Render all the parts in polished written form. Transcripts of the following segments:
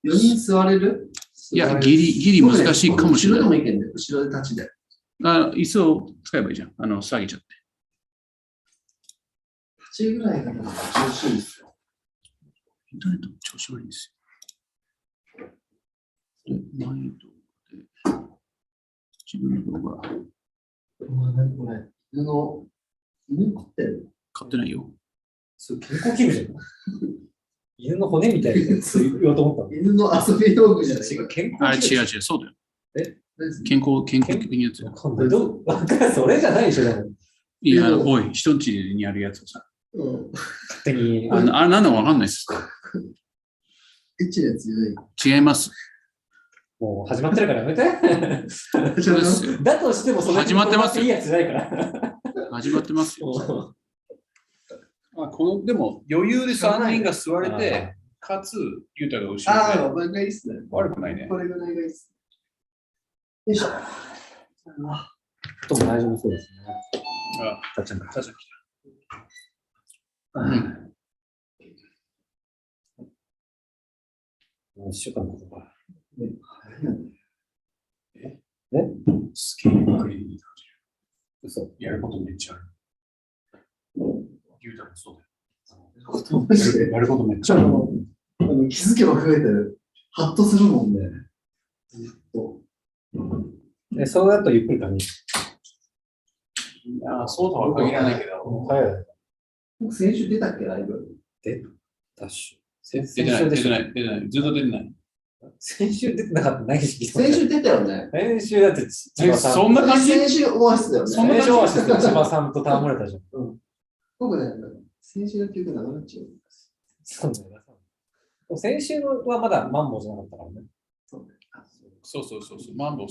4人座れる？いや、ギリ難しいかもしれない。後ろでもいけんね。後ろで立ちで。椅子を使えばいいじゃん。下げちゃって。立ちぐらいが調子いいですよ。インターネット調子悪いんですよ。で、前動画で、自分の動画。何これ？犬飼ってる？買ってないよ。それ健康器具じゃん。犬の骨みたいなやつ言おうと思ったの。犬の遊び道具じゃない？違う、健あれ康器具。違う、そうだよ。健康的なやつよ。それじゃないでしょ、でも。いや、おい、人んちにあるやつをさ。勝手に。あれなんだかわかんないです。エッチなやつじゃない？違います。もう始まってるからやめて。そうですよ。だとしてもそれ始まってますよ。いいやつじゃないから。始まってますよ。でも余裕で3人が座れて、かつ、ゆうたが後ろで。ああ、これがいいっすね。悪くないね。これぐらいがいいっす。よいしょ。とも大丈夫そうですね。たっちゃん来た。1週間のことか。すげえゆっくりに嘘。やることめっちゃある。ゆうたもそうだよ。やることめっちゃある。気づけば増えてる。ハッとするもんね。そうだとゆっくり感じる。いや、そうとは限らないけど。僕、先週出たっけ、ライブ。出たっし出てない。ずっと出てない。先週出てなかったないし。先週出たよね。先週だって千葉さん。そんな感じ？先週オアシスだよね。先週オアシスで千葉さんと戯れたじゃん。僕ね、先週の記憶なくなっちゃう。そうだよな。先週のはまだマンボウじゃなかったからね。そう。マンボ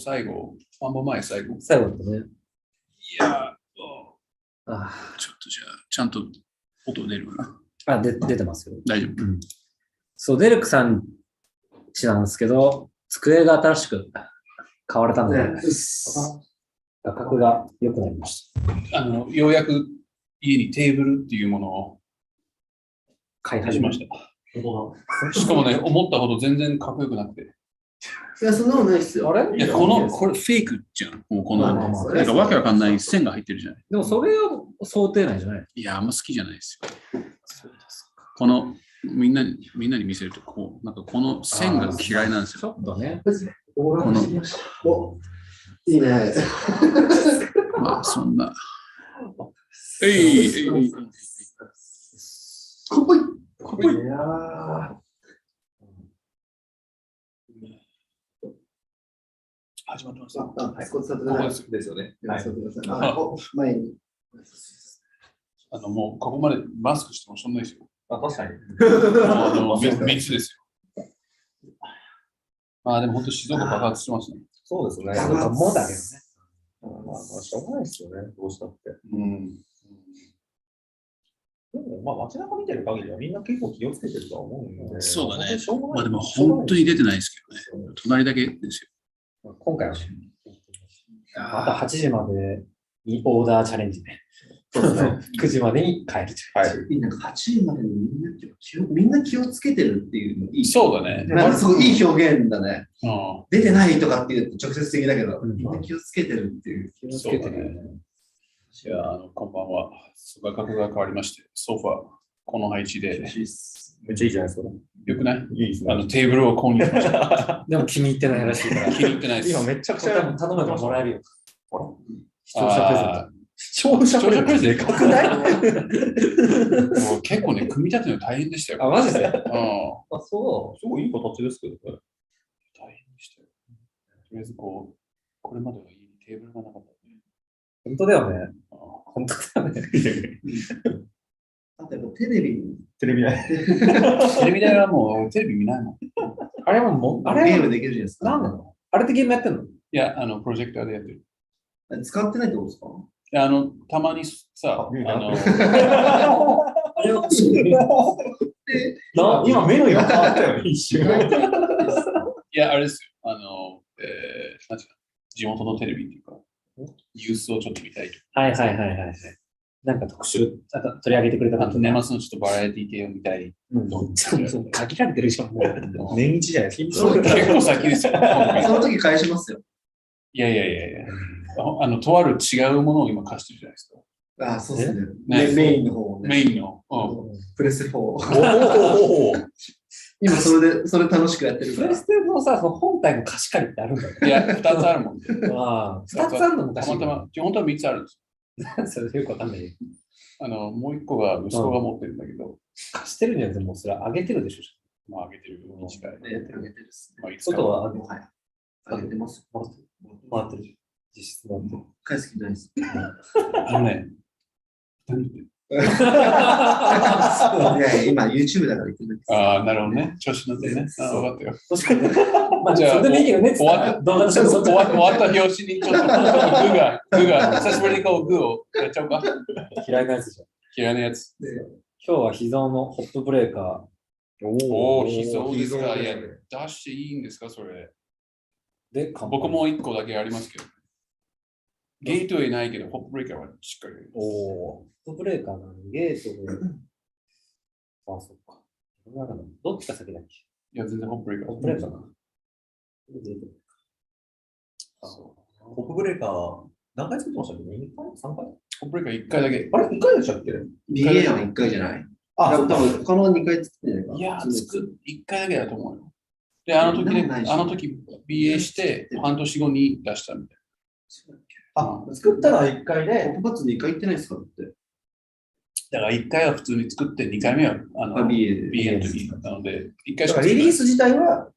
前最後。最後だったね。いやちょっとじゃあ、ちゃんと音出るかな。出てますよ。大丈夫。そう、デルクさんちなんですけど、机が新しく買われたので、画角が良くなりました。ようやく家にテーブルっていうものを買い始めました。しかもね、思ったほど全然かっこよくなくて。いや、そんなことないっすよ。あれ？いや、これフェイクじゃん。もうなんかわけわかんない線が入ってるじゃない。でもそれは想定内じゃない？いや、あんま好きじゃないですよ。このみんなに見せるとなんかこの線が嫌いなんですよ。ちょっとね。いいね。まあ、そんな。かっこいい。いや始まってます。ここですよね。前に。もうここまでマスクしてもそんなですよ。確かに。密ですよ。まあでも本当静岡爆発してますね。そうですね。もうだけどね。まあ、しょうがないですよね。どうしたって。でも、街中見てる限りはみんな結構気をつけてるとは思うので。そうだね。まあでも本当に出てないですけどね。隣だけですよ。今回はね、また8時までにオーダーチャレンジね。9時までに帰る。なんか8時までにみんな気をつけてるっていうのいい。そうだね。すごいいい表現だね。出てないとかっていうと直接的だけど、みんな気をつけてるっていう。気をつけてる。いや、こんばんは。画角が変わりまして、ソファー、この配置で。めっちゃいいじゃないですか。よくない？いいですね。テーブルを購入しました。でも気に入ってないらしいから。気に入ってないです。今めっちゃくちゃ頼めばもらえるよ。視聴者プレゼント。視聴者プレゼントでかくない？もう結構ね、組み立てるの大変でしたよ。マジで？そう。すごいいい形ですけどね。大変でしたよ。とりあえずこれまでは家にテーブルがなかった。本当だよね。本当だね。あとテレビ台。テレビ台はもうテレビ見ないもん。あれもゲームできるじゃないですか。なんなの？あれってゲームやってんの？いや、プロジェクターでやってる。使ってないってことですか？いや、たまにさ、あれは今目の色変わったよ、一瞬。いや、あれですよ。なんていうか、地元のテレビっていうか、ニュースをちょっと見たいと。はい。なんか特集、取り上げてくれたあと感じ。年末のちょっとバラエティ系を見たい。そう限られてるじゃん、もう。年一じゃないですか。そう結構先ですよ。その時返しますよ。いや。とある違うものを今貸してるじゃないですか。ああ、そうですね。ねメインの方をね。メインの。プレス4。おー今それ楽しくやってるから。プレステのさ、その本体の貸し借りってあるんだよ。いや、2つあるもんね。ああ、2つあるのもおかしい。たまたま、本当は3つあるんですそれよくわかんない。よ。もう1個が息子が持ってるんだけど、貸してるんじゃなくて、もうそれ上げてるでしょ。まあ、あげてる短い。あげてるっすね。まあ、いつか外は上げもはや。あげてます。回ってる。実質回ってる。返す気ないです。いや、今 YouTube だから言ってるんです。ああ、なるほどね。調子乗ってね。分かったよ。確かに。まあ、じゃあそれでもいいけどね。終わった動画の終わった表紙にちょっとグが、久しぶりにこうグをやっちゃおうか。嫌いなやつじゃん。嫌いなやつ。今日は秘蔵のホップブレーカおお、秘蔵ですか。いや、ね出していいんですか、それ。ーで、僕も1個だけありますけど。ゲートウェイないけど、ホップブレーカーはしっかり。おお。ホップブレーカーなのにゲートで。あ、そっか。どっちが先だっけ？いや、全然ホップブレーカー。ホップブレーカーな。ホップブレーカー、何回作ってましたっけ ?2 回 ?3 回ホップブレーカー1回だけ。あれ ?1 回でしたっけ BA は1回じゃない。あ、多分他の2回作ってないか。いや、1回だけだと思うよ。で、あの時 BA して半年後に出したみたいあ、作ったのは1回ポで、ップバッツ2回行ってないですかって。だから1回は普通に作って、2回目はBA で。 BA の時だったので、1回しだかからリリース自体は、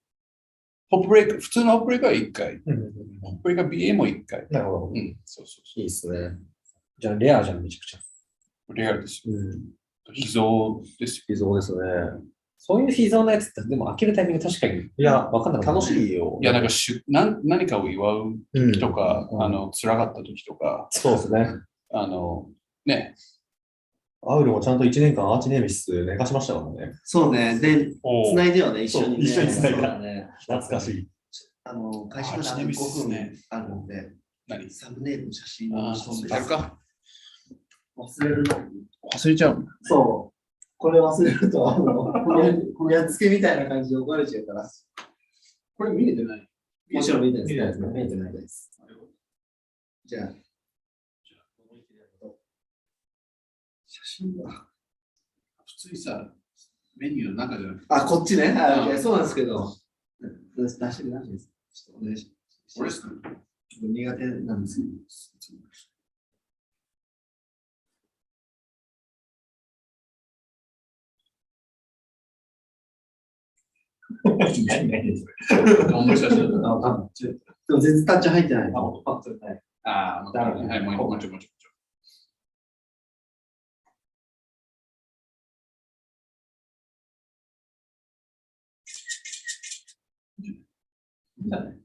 ホップブレーカー、普通のホップブレーカーは1回。ホップブレーカー BA も1回。なるほど。うん、そうそいいっすね。じゃあ、レアじゃん、めちゃくちゃ。う。レアルですよ。秘蔵ですよ。秘蔵ですね。そういう秘蔵のやつって、でも開けるタイミング確かに。いや、わかんない。楽しいよ。いや、なんか何かを祝う時とか、うん辛かった時とか、そうですね。ね。アウルもちゃんと1年間アーチネーミス寝かしましたからね。そうね。で、お繋いではね、一緒にね。そう一緒に繋いだそうだね。懐かしい。会社まであと5分あるので、何サムネイルの写真をあしてやるか。忘れるの。忘れちゃう。そう。これ忘れると、このやっつけみたいな感じで怒られちゃうから。これ見れてない。もちろん見てないです。見てないですね見てないです。じゃあ、写真は。普通にさ、メニューの中じゃなくて。あ、こっちね。うんいやそうなんですけど。出してくださいです。ちょっとお願いします。これですか？苦手なんですけど。どんな写真だあ、でも全然タッチ入ってない。あ、はい、もうちょい。じゃあね。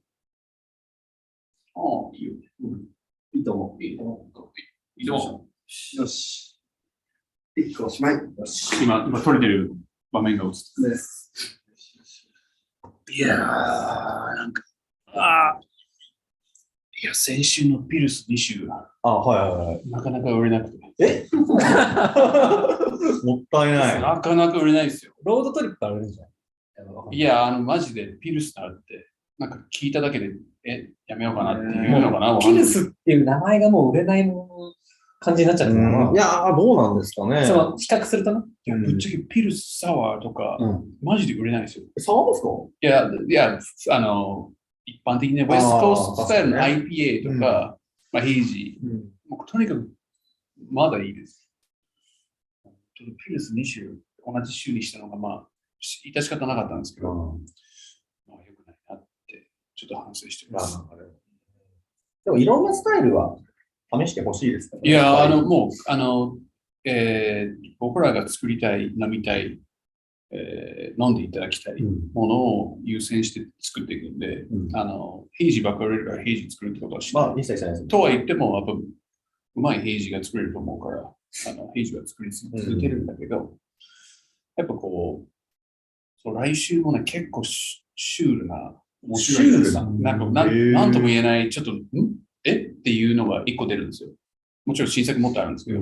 ああ、いいよ。いいと思う。いいと思う。よし。一個おしまい。よし。今撮れてる場面が映ってです。る。いやー、なんか、いや、先週のピルス2週があ、はい。なかなか売れなくて。もったいない。なかなか売れないですよ。ロードトリップあるんじゃん。いや、マジでピルスナーって、なんか聞いただけで、やめようかなっていうのかな。ピルスっていう名前がもう売れない感じになっちゃってるのかいや、どうなんですかね。その比較するとな。いや、ぶっちゃけピルスサワーとか、マジで売れないですよ。そうですかいや、一般的にウェストコーストスタイルの IPA とか、まあ、ヘイジー、もうとにかくまだいいです。ピルス2週、同じ週にしたのが、まあ、致し方なかったんですけど、まあ、よくないなって、ちょっと反省してます。でもいろんなスタイルは試してほしいですからね。いや、もう、僕らが作りたい、飲みたい、飲んでいただきたいものを優先して作っていくんで、ヘイジばっかり売れるからヘイジ作るってことはしない。まあ、一切しないです。とは言っても、やっぱ、うまいヘイジが作れると思うから、ヘイジは作り続けるんだけど、やっぱこう、来週もね、結構シュールな、面白いです。なんとも言えない、ちょっと、っていうのが一個出るんですよ。もちろん新作もっとあるんですけど、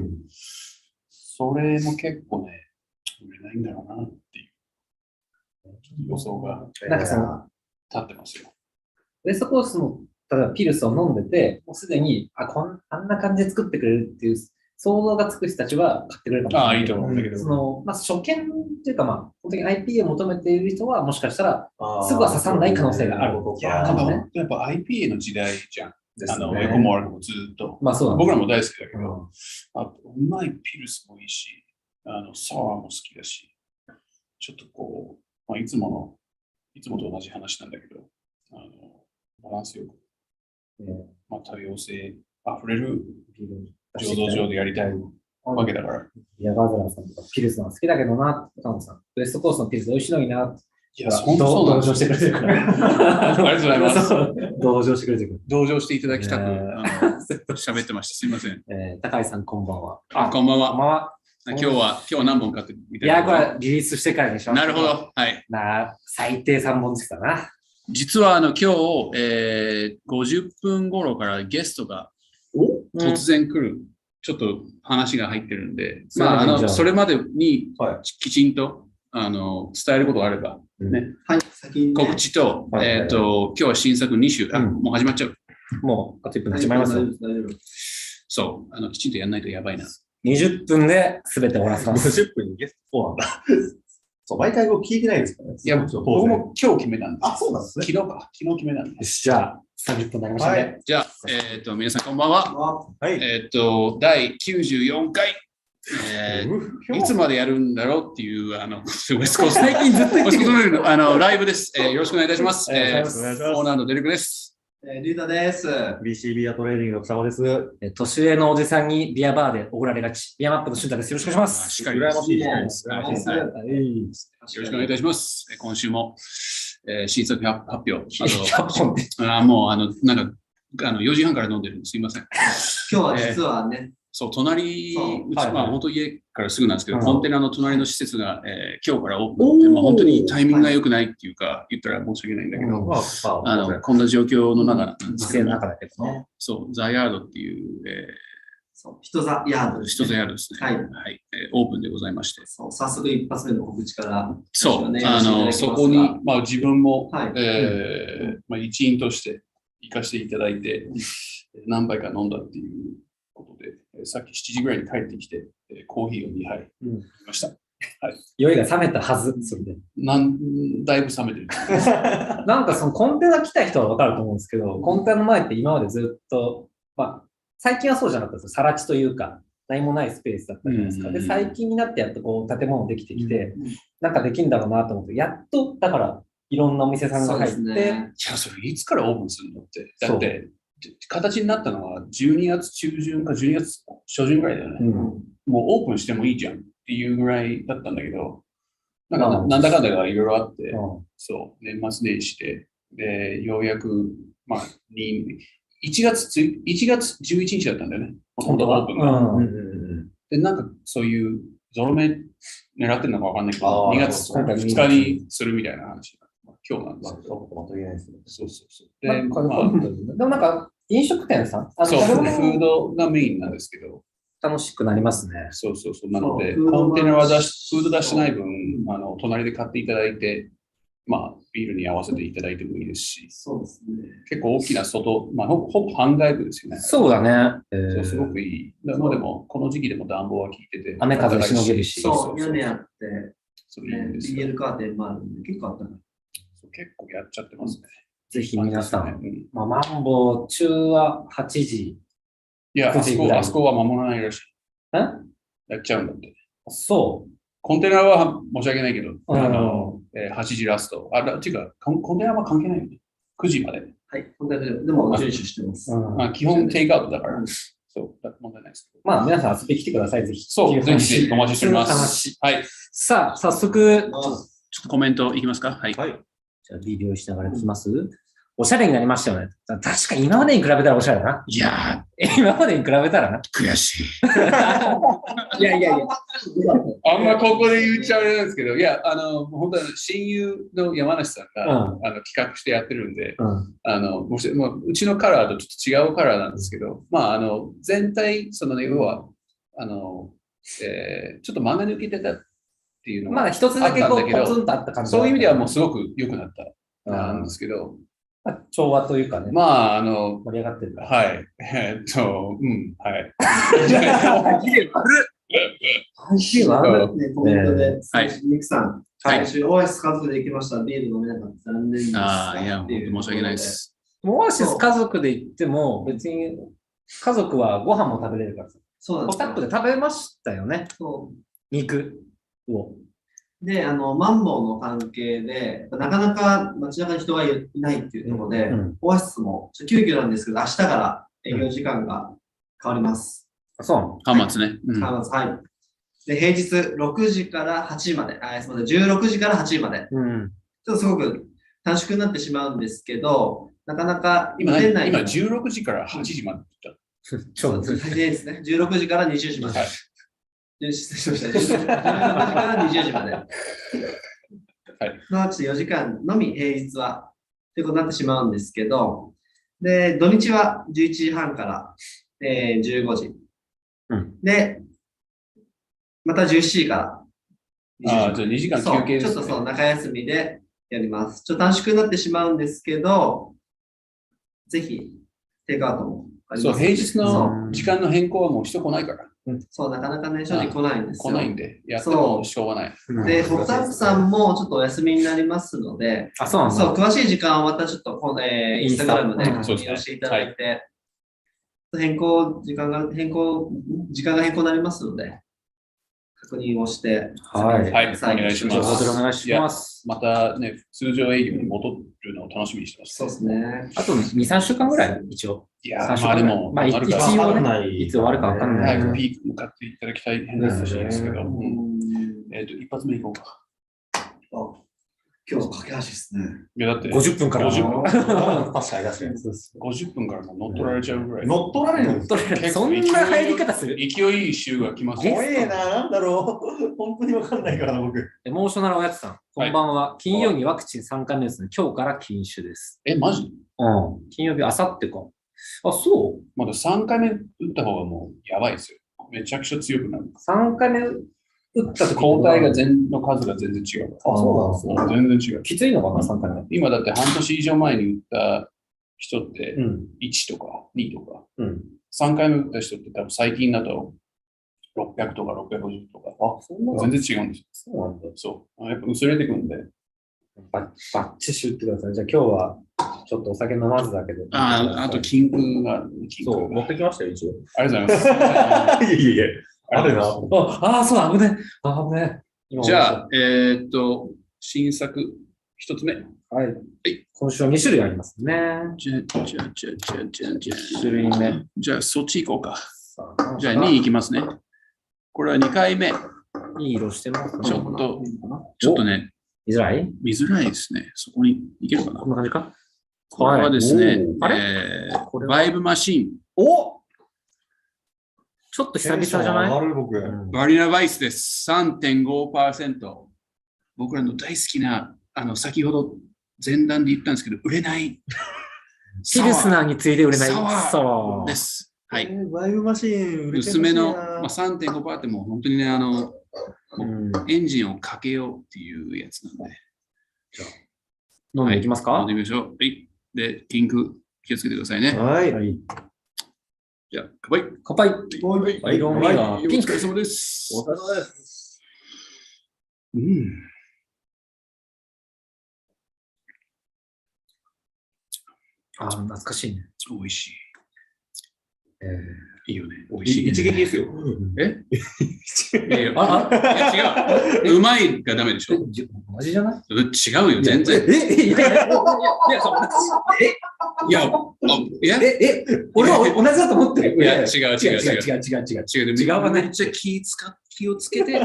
それも結構ね、売れないんだろうなっていう予想がなんかその、立ってますよ。ウエストコースの、例えばピルスを飲んでて、もうすでに、あんな感じで作ってくれるっていう想像がつく人たちは買ってくれるかもしれない。いいと思うんだけど。その、初見っていうか、本当に IPA を求めている人は、もしかしたら、すぐは刺さらない可能性がある。やっぱ IPA の時代じゃん。横も悪くもずっと。僕らも大好きだけど、あと、うまいピルスもいいし、サワーも好きだし、ちょっとこう、いつもと同じ話なんだけど、バランスよく、多様性あふれる醸造場でやりたいわけだから。ヤガーゼラーさんとかピルスの好きだけどな、タモさん。ウエストコースのピルス美味しいのにな。いや、そう同情してくれてるから。ありがとうございます。同情してくれてる。同情していただきたく、喋ってました。すいません。高井さん、こんばんは。こんばんは。こんばんは。今日は何本買ってみたいな。いや、これはリリースしてからにします。なるほど。はい。最低3本ですかな。実は今日、50分頃からゲストが突然来る、ちょっと話が入ってるんで、それまでにきちんと伝えることがあれば、ね。はい、告知と、今日は新作2種、もう始まっちゃう。もうあと1分始まりますよ。そう、きちんとやんないとやばいな。20分で全て終わらせます。50分にゲスト。そうなんだ。そう、毎回聞いてないですからね。いや、僕も今日決めたんで。そうなんですね。昨日決めたんで。じゃあ、30分になりましたね。じゃあ、皆さんこんばんは。第94回。いつまでやるんだろうっていう、ウエストコース最近ずっと言ってるライブです。よろしくお願いいたします。オーナーのデレクです。リュウタです。WCB アトレーニングの草間です。年上のおじさんにビアバーでおごられがち。ビアマップの俊太です。よろしくお願いします。しっかり羨ましいです。よろしくお願いいたします。今週も、新作発表。もう、4時半から飲んでるんです。すいません。今日は実はね、そう、隣、本当家からすぐなんですけど、コンテナの隣の施設が、今日からオープンで、本当にタイミングが良くないっていうか、言ったら申し訳ないんだけど、こんな状況の中なんですけど、そう、ザヤードっていう、人ザヤードですね。はい。オープンでございまして。早速一発目の告知から。そう、そこに、自分も、一員として行かせていただいて、何杯か飲んだっていうことで、さっき7時ぐらいに帰ってきて、コーヒーを2杯飲みました。酔いが冷めたはず、それで。だいぶ冷めてる。なんかそのコンテナ来た人はわかると思うんですけど、コンテナの前って今までずっと、最近はそうじゃなくて、更地というか、何もないスペースだったじゃないですか。で、最近になってやっとこう建物できてきて、なんかできるんだろうなと思って、やっと、だから、いろんなお店さんが入って。じゃあそれいつからオープンするのって。だって、形になったのは12月中旬か12月初旬ぐらいだよね。もうオープンしてもいいじゃんっていうぐらいだったんだけど、なんだかんだがいろいろあって、そう、年末年始で、ようやく、1月11日だったんだよね。本当はオープンが。で、なんかそういうゾロ目狙ってるのかわかんないけど、2月2日にするみたいな話。今日なんですけど。そう。でもなんか、飲食店さんそう、フードがメインなんですけど。楽しくなりますね。そう。なので、コンテナはフード出してない分、隣で買っていただいて、ビールに合わせていただいてもいいですし。そうですね。結構大きな外、ほぼ半外部ですよね。そうだね。すごくいい。でも、この時期でも暖房は効いてて。雨風しのげるし。そう、屋根あって、BL カーテンもあるんで、結構あったかい。結構やっちゃってますね。ぜひ皆さん、マンボウ中は8時。いや、あそこは守らないらしい。やっちゃうんだって。そう。コンテナは申し訳ないけど、8時ラスト。っていうか、コンテナは関係ないよね。9時まで。はい、コンテナでも遵守してます。基本テイクアウトだから、そう、問題ないですけど。皆さん遊びに来てください、ぜひ。そう、ぜひお待ちしております。はい。さあ、早速、ちょっとコメントいきますか。はい。じゃあ、ビデオしながら聞きます。おしゃれになりましたよね。確かに今までに比べたらおしゃれだな。いや今までに比べたらな。悔しい。いや。あんまここで言っちゃあれなんですけど、いや、本当に親友の山梨さんが、企画してやってるんで、うちのカラーとちょっと違うカラーなんですけど、全体、そのね、要は、ちょっと漫画抜けてたっていうのがまだ一つだけこうポツンとあった感じ。そういう意味ではもうすごく良くなったなんですけど、調和というかね。盛り上がってるから。はい。はい。コメントで、ミクさん、はいオアシス家族で行きました。ビール飲めなかった。残念です。いや、本当申し訳ないです。オアシス家族で行っても、別に家族はご飯も食べれるからさ。そうなんです。ポタップで食べましたよね。肉を。で、マンボウの関係で、なかなか街中に人がいないっていうところで、オアシスも急遽なんですけど、明日から営業時間が変わります。そう。端末ね。端末、はい。で、平日6時から8時まで、すみません、16時から8時まで。ちょっとすごく短縮になってしまうんですけど、なかなか今16時から8時までって言った。そうですね。16時から20時まで。失礼しました。16時から20時まで。はい。4時間のみ平日は、ということになってしまうんですけど、で、土日は11時半から、15時。で、また17時からじゃあ2時間休憩ですね。ちょっとそう、中休みでやります。ちょっと短縮になってしまうんですけど、ぜひ、テイクアウトもあります。そう、平日の時間の変更はもう人来ないから。そう、なかなかね、正直来ないんですよ。来ないんで、やってもしょうがない。で、ホットアップさんもちょっとお休みになりますので、そう、詳しい時間はまたちょっとインスタグラムで確認をしていただいて、時間が変更になりますので、確認をして、はい、お願いします。お願いします。またね、通常営業に戻るのを楽しみにしてます。そうですね。あと2、3週間ぐらい、一応。いや、でも、一応ね、いつ終わるか分かんない。早くピーク向かっていただきたい変な話ですけど、一発目いこうか。今日の架け橋ですね。いや、だって50分から。確かに。50分からも乗っ取られちゃうぐらい。乗っ取られるそんな入り方する。勢いいい週が来ます。怖えな、なんだろう。本当にわかんないからな、僕。エモーショナルおやつさん、こんばんは。金曜にワクチン3回目ですね。今日から禁酒です。マジ？金曜日、あさってか。そう？まだ3回目打った方がもうやばいですよ。めちゃくちゃ強くなる。3回目打った時抗体の数が全然違う。そうなんですね。全然違う。きついのかな、3回目。今だって半年以上前に打った人って1とか2とか、3回目打った人って多分最近だと600とか650とか、全然違うんですよ。そうなんだ。そう。やっぱ薄れてくるんで。バッチシ打ってください。じゃあ今日はちょっとお酒飲まずだけど。あと金粉が。そう、持ってきましたよ、一応。ありがとうございます。いや。あるな。そうだ、危ね。じゃあ、新作一つ目。はい。今週は2種類ありますね。じゃあ、1種類目。じゃあ、そっち行こうか。じゃあ、2位いきますね。これは2回目。いい色してますね。ちょっとね、見づらいですね。そこに行けるかな。こんな感じか。これはですね、バイブマシン。ちょっと久々じゃない？バニラバイスです。3.5%。僕らの大好きな、先ほど前段で言ったんですけど、売れない。ピルスナーについで売れない。そうです。はい。バイブマシン売れて薄めの、3.5% ってもう本当にね、エンジンをかけようっていうやつなんで。じゃあ、飲んでいきますか？飲んでみましょう。はい。で、金粉気をつけてくださいね。はい。じゃあ、乾杯。乾杯。色味がピンク。お疲れ様です。お疲れ様です。懐かしいね。美味しい。いいよね。美味しい。一撃ですよ。違う。うまいがダメでしょ。マジじゃない？違うよ、全然。俺は同じだと思ってる。いや、違う。違うわね。めっちゃ気をつけて。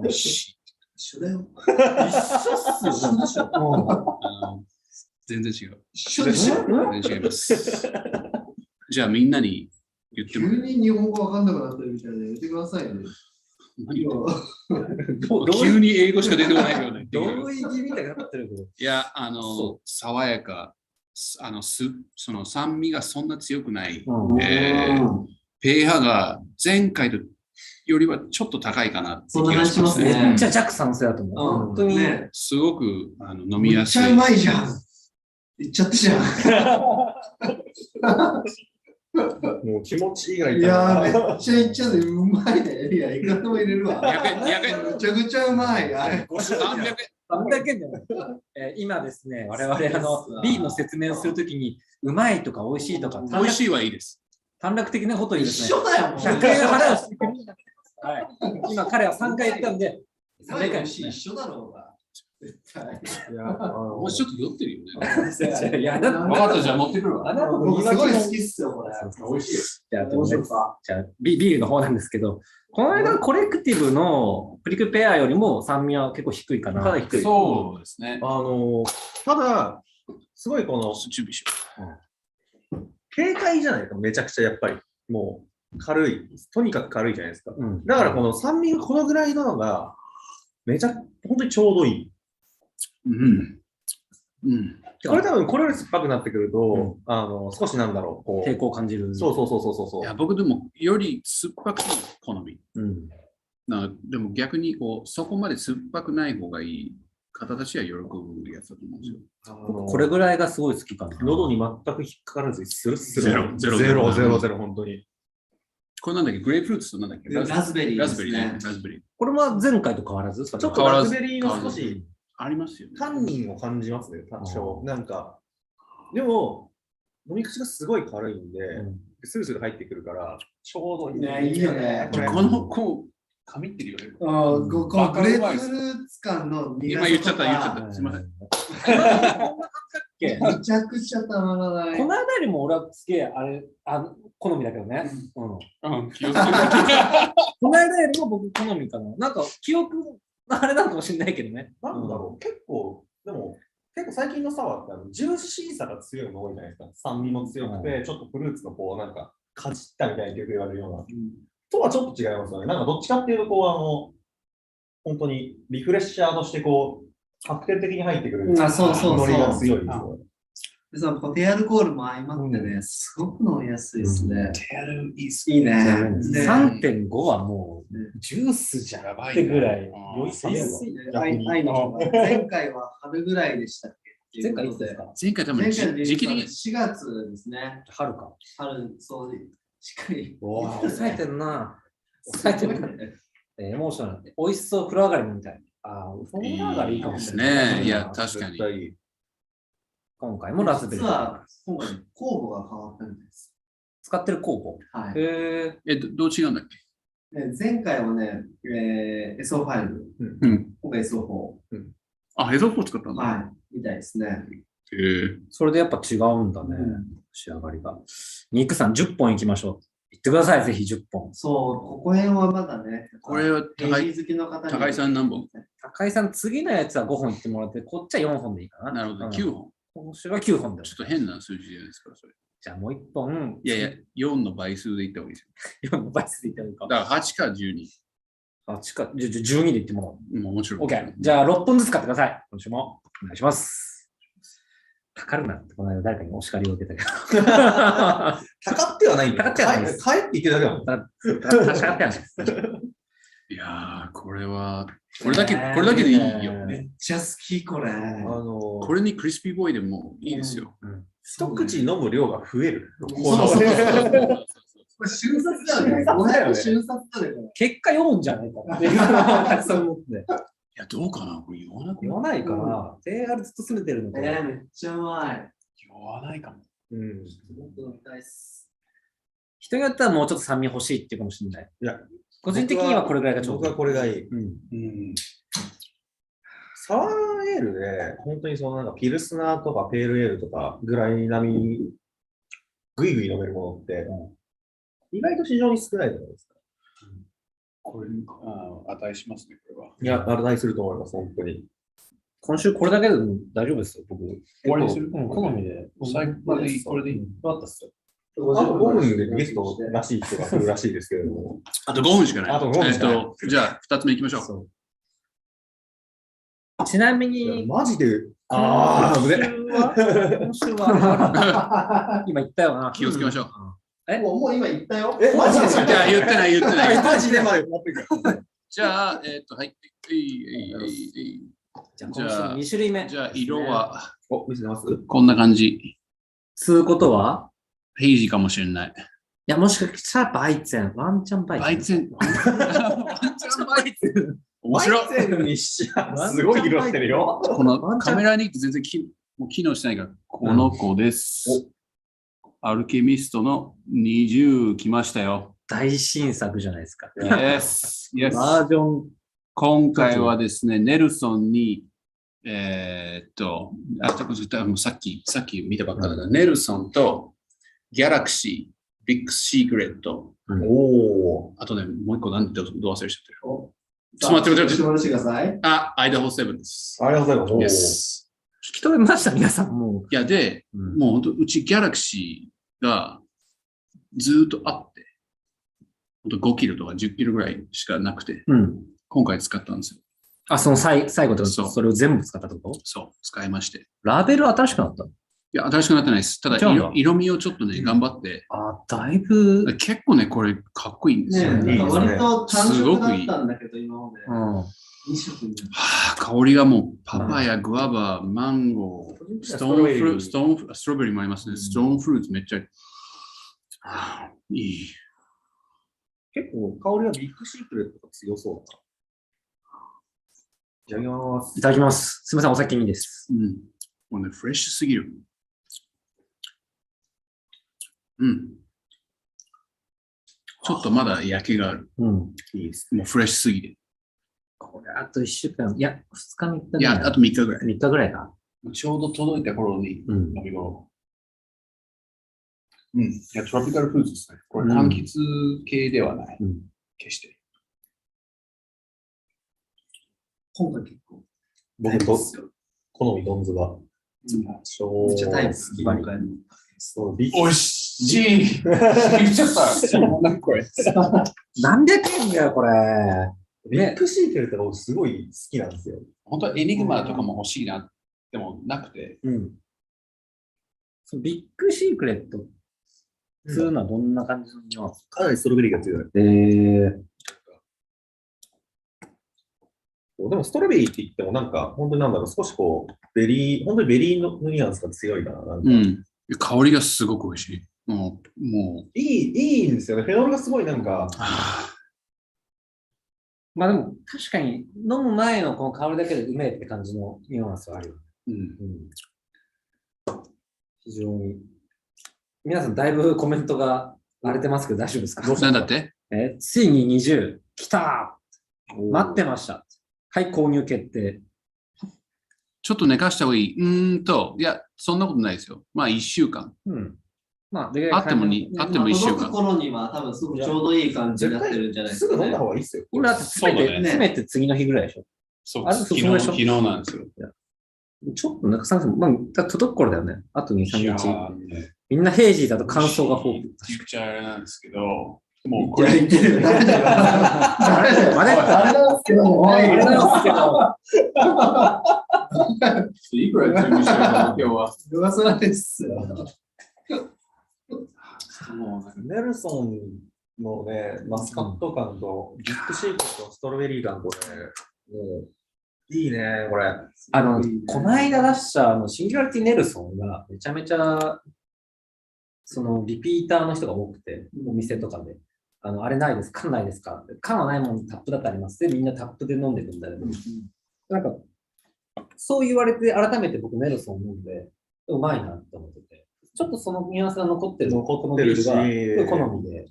一緒だよ。一緒っすよ。全然違う。一緒でしょ。全然違います。じゃあみんなに言っても急に日本語わかんなくなってるみたいな言ってくださいね。急に英語しか出てこないよね。同意気みたいになってるけど。いや、爽やか、その酸味がそんな強くない。pH が前回よりはちょっと高いかなって気がしますね。めっちゃ弱酸性だと思う。本当に。すごく飲みやすい。めっちゃうまいじゃん。言っちゃったじゃん。もう気持ちいいぐらい。いやめっちゃ言っちゃうね。うまいね。いや、いくらでも入れるわ。200円。めちゃくちゃうまい。あれ。300円。300円で今ですね、我々ビールの説明をするときに、うまいとか美味しいとか、美味しいはいいです。短絡的なことにですね、一緒だよ。100円払うしてくれるんだってはい。今彼は3回言ったんで、3回一緒だろうが。絶対。いや、もうちょっと酔ってるよね。いや、分かった、じゃあ持ってくるわ。僕すごい好きっすよ、これ。美味しい。じゃあ、ビールの方なんですけど、この間のコレクティブのプリクペアよりも酸味は結構低いかな。ただ低い。そうですね。ただ、すごいこの、軽快じゃないですか、めちゃくちゃやっぱり。もう、軽い。とにかく軽いじゃないですか。だからこの酸味がこのぐらいなのが、本当にちょうどいい。これ多分これより酸っぱくなってくると、少しなんだろう、抵抗を感じる。そう。いや、僕でもより酸っぱく好み。でも逆にそこまで酸っぱくない方がいい方たちは喜ぶやつだと思うんですよ。これぐらいがすごい好きかな。喉に全く引っかからず、スルスル。ゼロ、本当に。これなんだっけ、グレープフルーツとなんだっけ、ラズベリー。ラズベリーね。ラズベリー。これは前回と変わらずちょっとラズベリーの少しありますよね。タンニンを感じますね、多少。なんか、でも、飲み口がすごい軽いんで、スルスル入ってくるから、ちょうどいい。ね、いいよね。こう、噛みってるよね。このグレープフルーツ感の苦さ。今言っちゃった。すみません。めちゃくちゃたまらない。この間よりも俺はすげえ、好みだけどね。気をつけて。この間よりも僕好みかな。なんか記憶あれなのかもしれないけどね。なんだろう、結構最近のサワーってジューシーさが強いの多いじゃないですか。酸味も強くて、ちょっとフルーツのなんか、かじったみたいによく言われるような。とはちょっと違いますよね。なんかどっちかっていうと、本当にリフレッシャーとしてカクテル的に入ってくる。そうノリが強いですよ。で低アルコールも相まってね、すごく飲みやすいですね。低アルいいっすね。3.5 はもう、ジュースじゃんってぐらい。前回は春ぐらいでしたっけ？前回いつですか？前回多分時期的に4月ですね。春か。春、そう、しっかり。抑えてんな。抑えてるな。エモーショナルで。美味しそう、風呂上がりみたい。風呂上がりいいかもしれない。ね。いや、確かに。今回もラズベリー。実は、今回、酵母が変わったんです。使ってる酵母。はい。どう違うんだっけ？前回はね、SO5、今回 SO4。SO4 使ったんだ。はい、みたいですね。それでやっぱ違うんだね、仕上がりが。ニックさん、10本いきましょう。言ってください、ぜひ10本。そう、ここ辺はまだね。これは高井さん何本？高井さん、次のやつは5本いってもらって、こっちは4本でいいかな。なるほど、9本。今週は9本で。ちょっと変な数字じゃないですか、それ。じゃあもう1本。いや、4の倍数でいった方がいいですよ。4の倍数でいった方がいいか。だから8か12。8か、12でいってもらう。もちろん。OK。じゃあ6本ずつ買ってください。今週もお願いします。かかるなって、この間誰かにお叱りを受けたけど。かかってはないんだ。かかってはないです。帰っていけだけだもん。かかってはないです。いやー、これだけでいいよ。めっちゃ好き、これ。これにクリスピーボーイでもいいですよ。一口飲む量が増える。これ瞬殺だよね。瞬殺だよね。結果4じゃないかな。いや、どうかなこれ言わないかな。AR ずっと詰めてるのか。めっちゃうまい。言わないかも。人によってはもうちょっと酸味欲しいっていうかもしれない。いや、個人的にはこれぐらいがちょうど。僕はこれがいい。サワーエールで、本当になんかピルスナーとかペールエールとかぐらい並みにぐいぐい飲めるものって、意外と市場に少ないじゃないですか。これに値しますね、これは。いや、値すると思います、本当に。今週これだけでも大丈夫ですよ、僕。終わりにする？好みで。最後これでいい。よかったっすよ。5分でゲストらしい人が来るらしいですけれども。あと5分しかない。あと5分しかない。じゃあ、2つ目いきましょう。ちなみに、マジで、今週は今言ったよな。気をつけましょう。もう今言ったよ。マジでいや、言ってない。マジでまで持ってくる。じゃあ、はい。じゃあ、今週2種類目。じゃあ、色は、見せてますこんな感じ。つうことはページかもしれない。いや、もしかしたらバイツェン。ワンチャンバイツェン。ワンチャンバイツェン。面白い。バイツェンにしちゃすごい色してるよ。このカメラに全然機能してないから、この子です。アルケミストの20来ましたよ。大新作じゃないですか。Yes。バージョン。今回はですね、ネルソンに、さっき見たばっかりだ。ネルソンとギャラクシー、ビッグシークレット。あとね、もう一個何てどう忘れちゃってる。ちょっと待ってください。アイダホ7です。ありがとうございます。聞き取れました、皆さん。もう。いや、で、もう本当、うちギャラクシーがずっとあって、本当5キロとか10キロぐらいしかなくて、今回使ったんですよ。その最後とか、それを全部使ったってこと？そう、使いまして。ラベル新しくなった？いや、新しくなってないです。ただ色味をちょっとね、頑張って。だいぶ。結構ね、これかっこいいんですよ。割と単色だったんだけど、今まで。香りがもう、パパヤ、グアバ、マンゴー、ストロベリーもありますね。ストーンフルーツめっちゃいい。結構香りはビッグシークレットが強そうだな。いただきます。いただきます。すみません、お先にです。もうね、フレッシュすぎる。ちょっとまだ焼きがある。いいです。もうフレッシュすぎて。これあと1週間、いや、2日3日ぐらい。いや、あと3日ぐらい。3日ぐらいか。ちょうど届いた頃に飲み頃。いや、トロピカルフルーツですね。これ、柑橘系ではない。決して。今回結構。僕と好みドンズが。めっちゃタイプ好き。今回も。おし言っちゃった。これ。何百円だよ、これ。ビッグシークレットがすごい好きなんですよ。本当はエニグマとかも欲しいな。でもなくて。ビッグシークレットっていうのはどんな感じのかなりストロベリーが強い。でもストロベリーって言ってもなんか、本当になんだろう、少しこう、本当にベリーのニュアンスが強いから、香りがすごく美味しい。もう。いいんですよね。フェノールがすごいなんか。まあでも、確かに飲む前のこの香りだけでうめえって感じのニュアンスはあるよ。非常に。皆さん、だいぶコメントが荒れてますけど、大丈夫ですか？なんだって？ついに20、来た！待ってました。はい、購入決定。ちょっと寝かした方がいい。いや、そんなことないですよ。まあ、1週間。まあ、あっても1週間。届く頃には多分すごくちょうどいい感じになってるんじゃないですか。すぐ飲んだ方がいいですよ。今だって詰めて次の日ぐらいでしょ。そう、昨日なんですよ。ちょっとなんかまあ、届く頃だよね。あと2、3日。みんな平時だと感想がフォーク。めっちゃあれなんですけど、もうこれ。言ってる。あれなんですけど。いくら準備してるの今日は。噂ですよ。ネルソンのね、マスカット感と、ビッグシークとストロベリー感とね、もう、いいね、これ。この間出したシンギュラリティネルソンがめちゃめちゃ、リピーターの人が多くて、お店とかで。あれないです、缶ないですか？缶はないもんタップだってあります。で、みんなタップで飲んでるんだけど、なんか、そう言われて改めて僕ネルソン飲んで、うまいなって思ってて、ちょっとそのニュアンスが残ってるこのビールが好みで、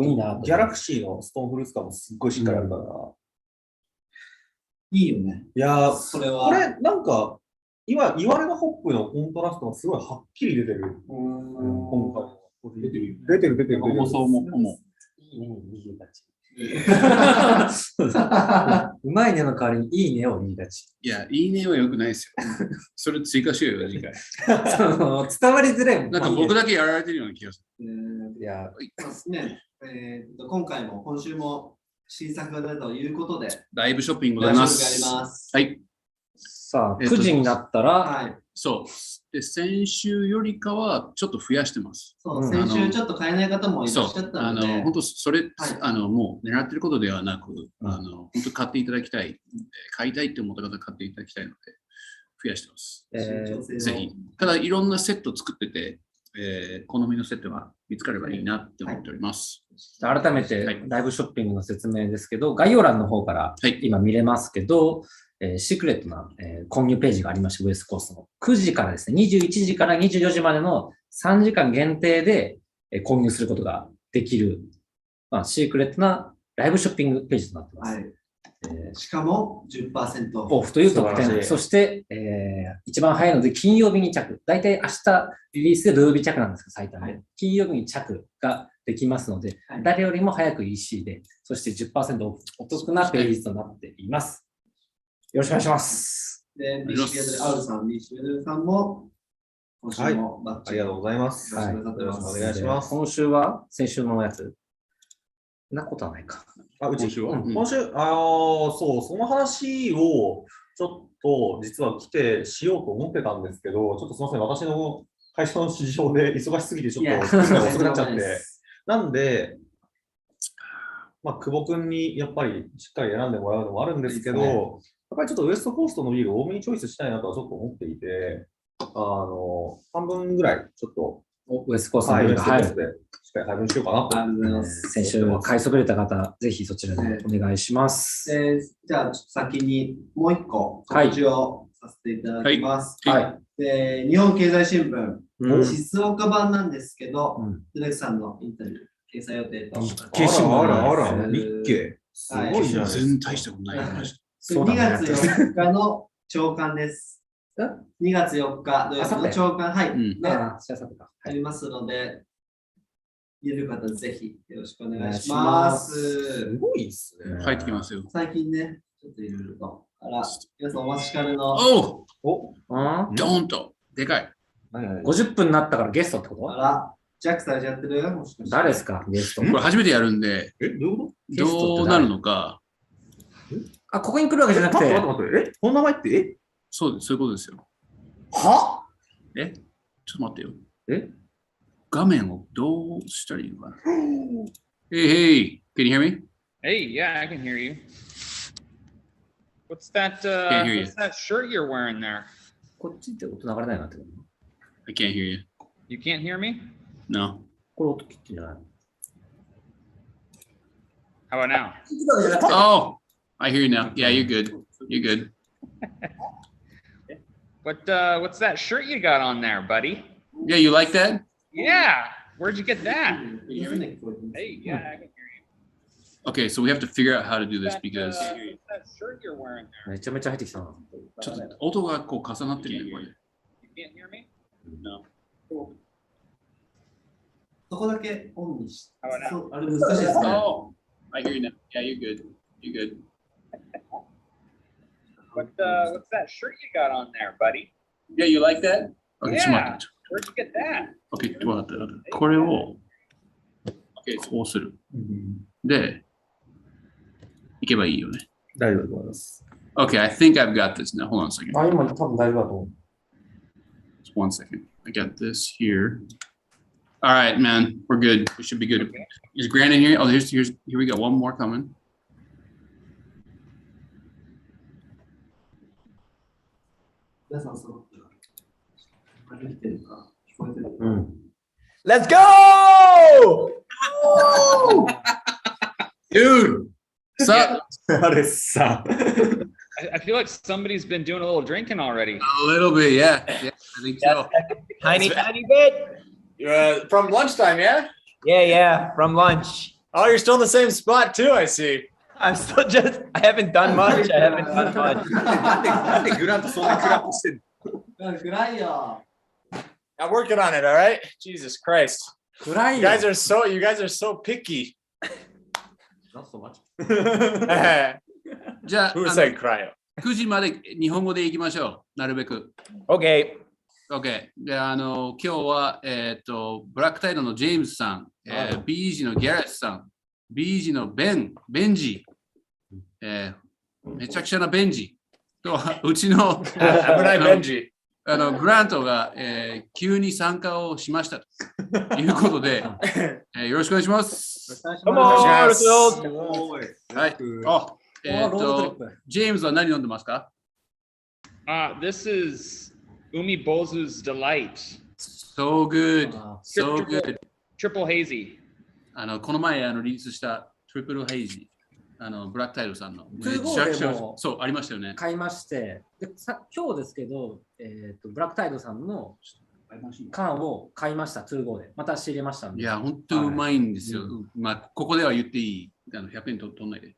いいな。ギャラクシーのストーンフルーツ感もすっごいしっかりあるから。いいよね。いやー、これなんか、今、言われのホップのコントラストがすごいはっきり出てる。今回出てる。放送も。いいね、20たち。うまいねの代わりにいいねを言いがち。いや、いいねは良くないですよ。それ追加しようよ、次回。伝わりづらいもん。なんか僕だけやられてるような気がする。いや、そうですね。今週も新作が出たということで、ライブショッピングございまライブす。ショッピングがあります。はい。さあ、9時になったら、はい。そうで。先週よりかはちょっと増やしてます。そう、先週ちょっと買えない方もいらっしゃったので、本当それ、はいもう狙ってることではなく、本当買っていただきたい、買いたいって思った方買っていただきたいので、増やしてます。ぜひ。ただ、いろんなセット作ってて、好みのセットが見つかればいいなって思っております。改めてライブショッピングの説明ですけど、概要欄の方からはい今見れますけど、シークレットな、購入ページがありまして、ウエストコーストの9時からですね、21時から24時までの3時間限定で、購入することができる、シークレットなライブショッピングページとなっています。はい。しかも 10% オフという特典。そして、一番早いので金曜日に着。だいたい明日リリースで土曜日着なんですけど、最短で。金曜日に着ができますので、誰よりも早く EC で、そして 10% オフお得なページとなっています。よろしくお願いします。で、ビシゲドルアウルさん、ビシゲドルさんも、今週もバッチリ、ありがとうございます。はい、よろしくお願いします。今週は先週のやつなことはないか。うち今週は、今週、そう、その話をちょっと実は来てしようと思ってたんですけど、ちょっとすみません、私の会社の事情で忙しすぎてちょっと遅くなっちゃって。なんで、久保君にやっぱりしっかり選んでもらうのもあるんですけど、やっぱりちょっとウエストコーストのビールを多めにチョイスしたいなとはちょっと思っていて、半分ぐらいちょっとウエストコーストのビールが入る。しっかり配分しようかなと。ありがとうございます。先週買いそびれた方、ぜひそちらでお願いします。じゃあ、先にもう一個告知をさせていただきます。日本経済新聞、静岡版なんですけど、鈴木さんのインタビュー、掲載予定と。日経。すごいじゃない全然大したことない話。2月4日の朝刊です。2月4日土曜日の朝刊、はい。ありますので、見る方ぜひよろしくお願いします。すごいっすね。入ってきますよ。最近ね、ちょっといろいろと。皆さんお待ちかねの。ドーンとでかい。50分になったからゲストってこと？ジャックされちゃってる？もしかして誰ですかゲスト？これ初めてやるんで、どうなるのか。ここに来るわけじゃなくて。待って。この名前ってそういうことですよ。は？ちょっと待ってよ。画面をどうしたらいいのかな？ Hey, can you hear me? Hey, yeah, I can hear you. What's that shirt you're wearing there? こっちって音流れないなってこと？ I can't hear you. You can't hear me? No. これ音切ってんじゃない？ How about now? Oh, I hear you now. Yeah, you're good. You're good. What's that shirt you got on there, buddy? Yeah, you like that? Yeah. Where'd you get that? Hey, yeah, I can hear you. Okay, so we have to figure out how to do this because that shirt you're wearing there. めちゃめちゃ入ってきたな。ちょっと音がこう重なってるね、これ。You can't hear me? No. そこだけオンにして。あれ難しいですね。Oh, I hear you now. Yeah, you're good. You're good. What's that shirt you got on there, buddy? Yeah, you like that? Okay, Yeah. Where'd you get that? Okay, ちょっと待って。これを、Okay, そうする。で、行けばいいよね。大丈夫だと思います。Okay, I think I've got this now. Hold on a second. 今多分大丈夫だと思う。Just 1 second. I got this here. All right, man. We're good. We should be good. Is Grant in here? Oh, here we go. One more coming. Let's go! Dude! What's up? I feel like somebody's been doing a little drinking already. A little bit, yeah. Yeah, I think so. Tiny bit. From lunchtime, yeah? Yeah, from lunch. Oh, you're still in the same spot too, I see. I'm still I haven't done much. I'm working on it, all right? Jesus Christ. You guys are so picky. Not so much. じゃあ、 Who said cryo? 9時まで日本語でいきましょう。なるべく。Okay. OK。で、今日は、ブラックタイドのジェームスさん、B 時のギャレスさん、B 時のベンジ、めちゃくちゃなベンジと、うちの危ないベンジ。グラントが、急に参加をしましたということで、よろしくお願いします。どうもー、はい。ジェームズは何飲んでますか？ This is Umi Bozu's Delight. So good. So good. Triple hazy. この前リリースしたトリプルヘイジー、ブラックタイドさんの。そう、ありましたよね。買いまして、今日ですけど、ブラックタイドさんの缶を買いました、2号で。また仕入れましたんで。いや、本当うまいんですよ。まあ、ここでは言っていい。100円取んないで。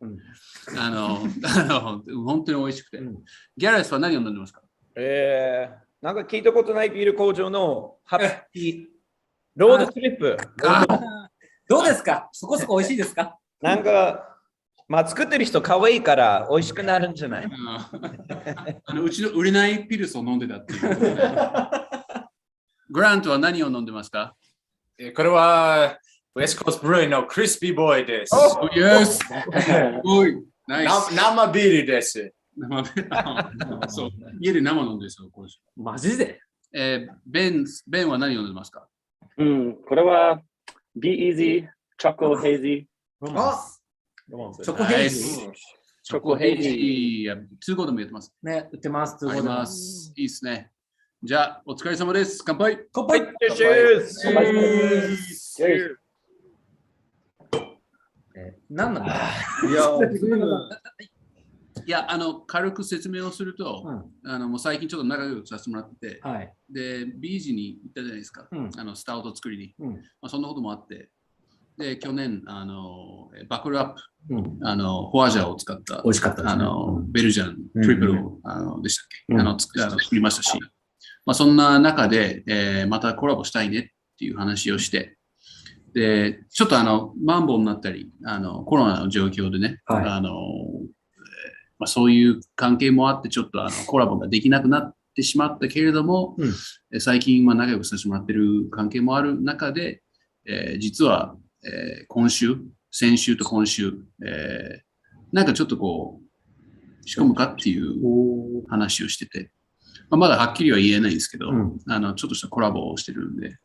本当に美味しくて。ギャレスは何を飲んでますか？なんか聞いたことないビール工場のハッピーロードトリップ。どうですか？そこそこ美味しいですか？なんか、まあ、作ってる人可愛いから美味しくなるんじゃない？うちの売れないピルスを飲んでたっていうことで。グラントは何を飲んでますか？これは West Coast Brewing のクリスピーボーイです。Oh, yes! ナイス。生ビールです。そう、家で生飲んでるんですよ。マジで？ベンは何飲んでますか？これは Be Easy Choco Hazy。チョコヘイジー。チョコヘイジー。通号でもやってます。ね、売ってます。あります。いいですね。じゃあ、お疲れ様です。乾杯。乾杯。何なんだ？いや、軽く説明をすると、もう最近ちょっと仲良くさせてもらってて、で、ビージに行ったじゃないですか、スタウト作りに。そんなこともあって、で、去年、バクルアップ、フォアジャーを使った、美味しかったですね。ベルジャン、トリプルでしたっけ、作りましたし、そんな中で、またコラボしたいねっていう話をして、で、ちょっとマンボウになったり、コロナの状況でね、そういう関係もあって、ちょっとコラボができなくなってしまったけれども、最近仲良くさせてもらってる関係もある中で、実は、先週と今週、なんかちょっとこう、仕込むかっていう話をしてて、まだはっきりは言えないんですけど、ちょっとしたコラボをしてるんで。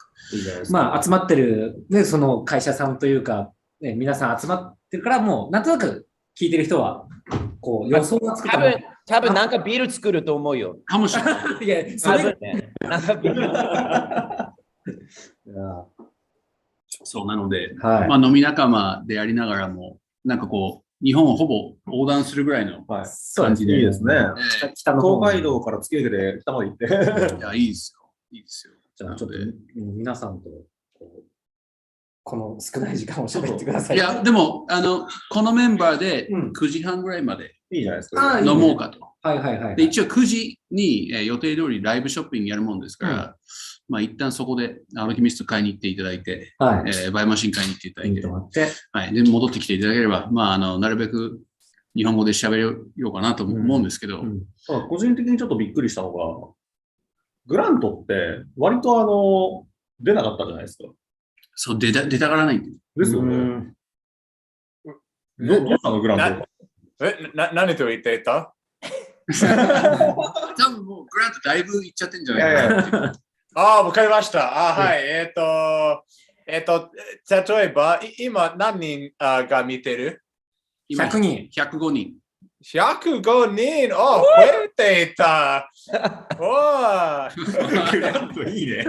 まあ、集まってる、ね、その会社さんというか、ね、皆さん集まってるから、もう、なんとなく聞いてる人は、こう、予想がつくと思う。多分なんかビール作ると思うよ。かもしれない。いや、それね。なんかビール。そうなので、飲み仲間でありながらも、なんかこう、日本をほぼ横断するぐらいの感じで。いいですね。東海道からつけて北まで行って。いや、いいですよ。いいですよ。じゃあ、ちょっと皆さんと、この少ない時間を喋ってください。いや、でも、このメンバーで9時半ぐらいまでいいじゃないですか。飲もうかと。で、一応9時に予定通りライブショッピングやるもんですから、まあ一旦そこでアルケミスト買いに行っていただいて、バイマシン買いに行っていただいて、で、戻ってきていただければ、まあなるべく日本語で喋れようかなと思うんですけど。個人的にちょっとびっくりしたのが、グラントって割と出なかったじゃないですか。そう、出たがらないんですよね。どうしたのグラント？何と言っていた？多分もうグラントだいぶいっちゃってんじゃないかな。わかりました。はい。例えば、今何人が見てる？ 100人。105人。105人、増えていた。グラントいいね。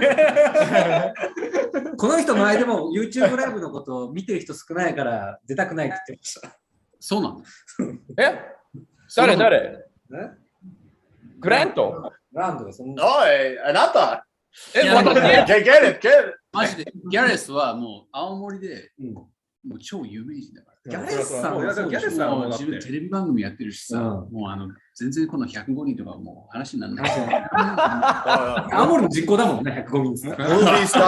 この人の前でも YouTube ライブのことを見てる人少ないから出たくないって言ってました。そうなの？誰グラントがそんな。おい、あなたマジで、ギャレスはもう青森でもう超有名人だから。ギャレスさんはそうでしょ。ギャレスさんはもう自分テレビ番組やってるしさ、もう全然この105人とかもう話にならない。青森の実行だもんね、105人ですから。ムービースター。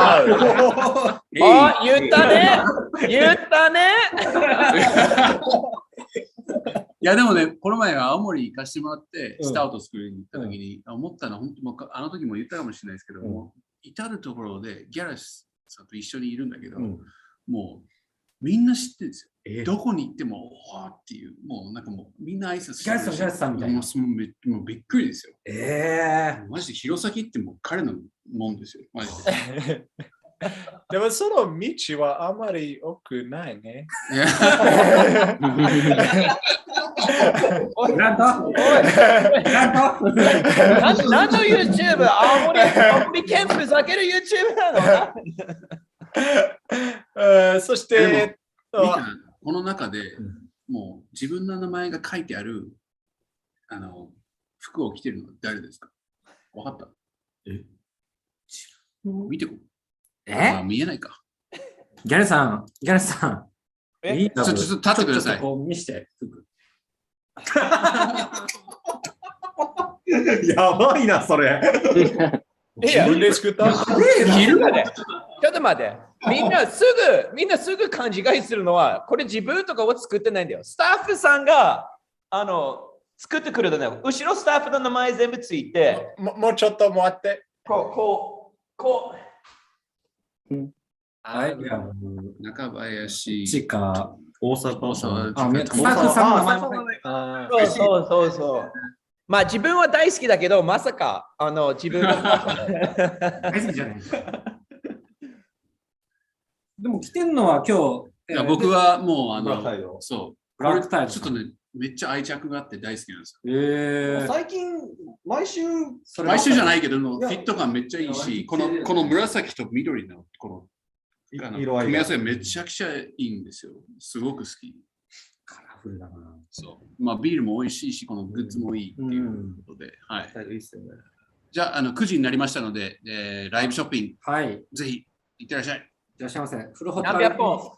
あ、言ったね言ったねいやでもね、この前青森行かしてもらって、スタウト作りに行った時に、思ったのは、本当あの時も言ったかもしれないですけども、至るところでギャレスさんと一緒にいるんだけど、もうみんな知ってるんですよ。どこに行っても、おーっていう、もうなんかもうみんな挨拶してる。ギャレスさんみたいな。もうびっくりですよ。マジで弘前ってもう彼のもんですよ。マジで。でもその道はあまり多くないね。なんと何の YouTube? 青森県ふざける YouTube なのそして、この中でもう自分の名前が書いてある服を着てるのは誰ですか？わかった？見てこう。見えないか。ギャレさん。ちょっと立ってください。こう見して。やばいな、それ。自分で作った？ちょっと待って。みんなすぐ勘違いするのは、これ自分とかを作ってないんだよ。スタッフさんが作ってくれたんだよ。後ろスタッフの名前全部ついて。もうちょっと待って。こう。はい、中林、ちか、大阪、スタッフさんの名前そう。まあ自分は大好きだけど、まさか自分が大好きじゃない。でも来てんのは今日。いや僕はもうそう。ブラックタイル。ちょっとね、めっちゃ愛着があって大好きなんですよ。最近、毎週じゃないけど、フィット感めっちゃいいし、この紫と緑のこの組み合わせがめちゃくちゃいいんですよ。すごく好き。カラフルだな。そう。まあビールも美味しいし、このグッズもいいっていうことで。はい。じゃあ、9時になりましたので、ライブショッピング、ぜひ行ってらっしゃい。いらっしゃいませ。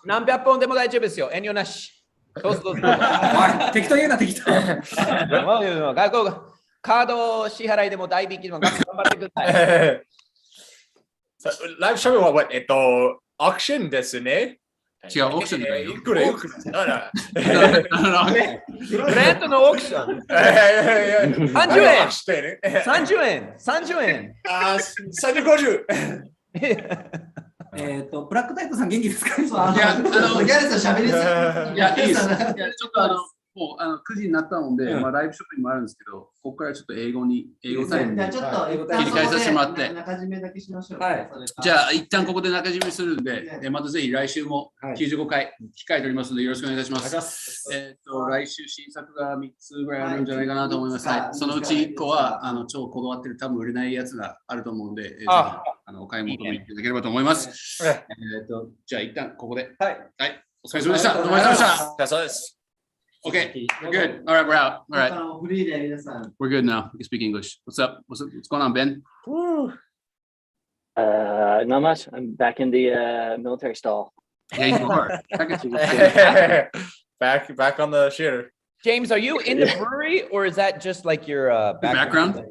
何百本でも大丈夫ですよ。遠慮なし。そう。適当言うな、適当。カード支払いでも代引きでも頑張ってください。ライブショッピングは、オークションですね。違う、オークションじゃないよ。いくらグラントのオークション。30円。350。ブラックタイトさん元気ですか？ギャレさん喋りすぎ。いや、いいです。ちょっともう9時になったので、ライブショッピングもあるんですけど、ここからちょっと英語タイムに切り替えさせてもらって。中締めだけしましょう。じゃあ、一旦ここで中締めするんで、またぜひ来週も95回控えておりますので、よろしくお願いいたします。来週新作が3つぐらいあるんじゃないかなと思います。そのうち1個は超こだわってる多分売れないやつがあると思うんで、ぜひお買い求めいただければと思います。じゃあ、一旦ここで。はい。お疲れ様でした。どうもありがとうございました。そうです。Okay, we're good. All right, we're out. All right. We're good now. We can speak English. What's up? What's going on, Ben? Not much. I'm back in the military stall. Yeah, you are. Back on the shitter. James, are you in the brewery or is that just like your background?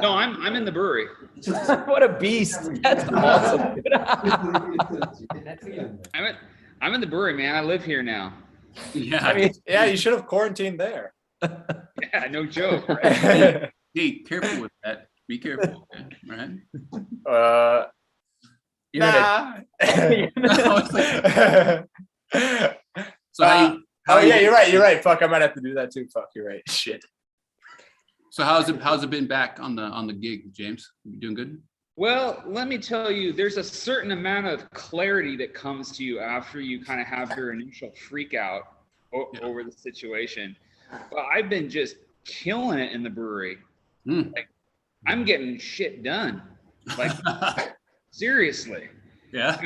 No, I'm in the brewery. What a beast. That's awesome. I'm in the brewery, man. I live here now. Yeah, I mean, you should have quarantined there. Yeah, no joke. Right? Hey, careful with that. Be careful, right? Nah. So yeah, you're right. Fuck, I might have to do that too. Fuck, you're right. Shit. So how's it been back on the gig, James? You doing good? Well, let me tell you, there's a certain amount of clarity that comes to you after you kind of have your initial freak out over the situation. But I've been just killing it in the brewery. Like, I'm getting shit done. Like, seriously. Yeah.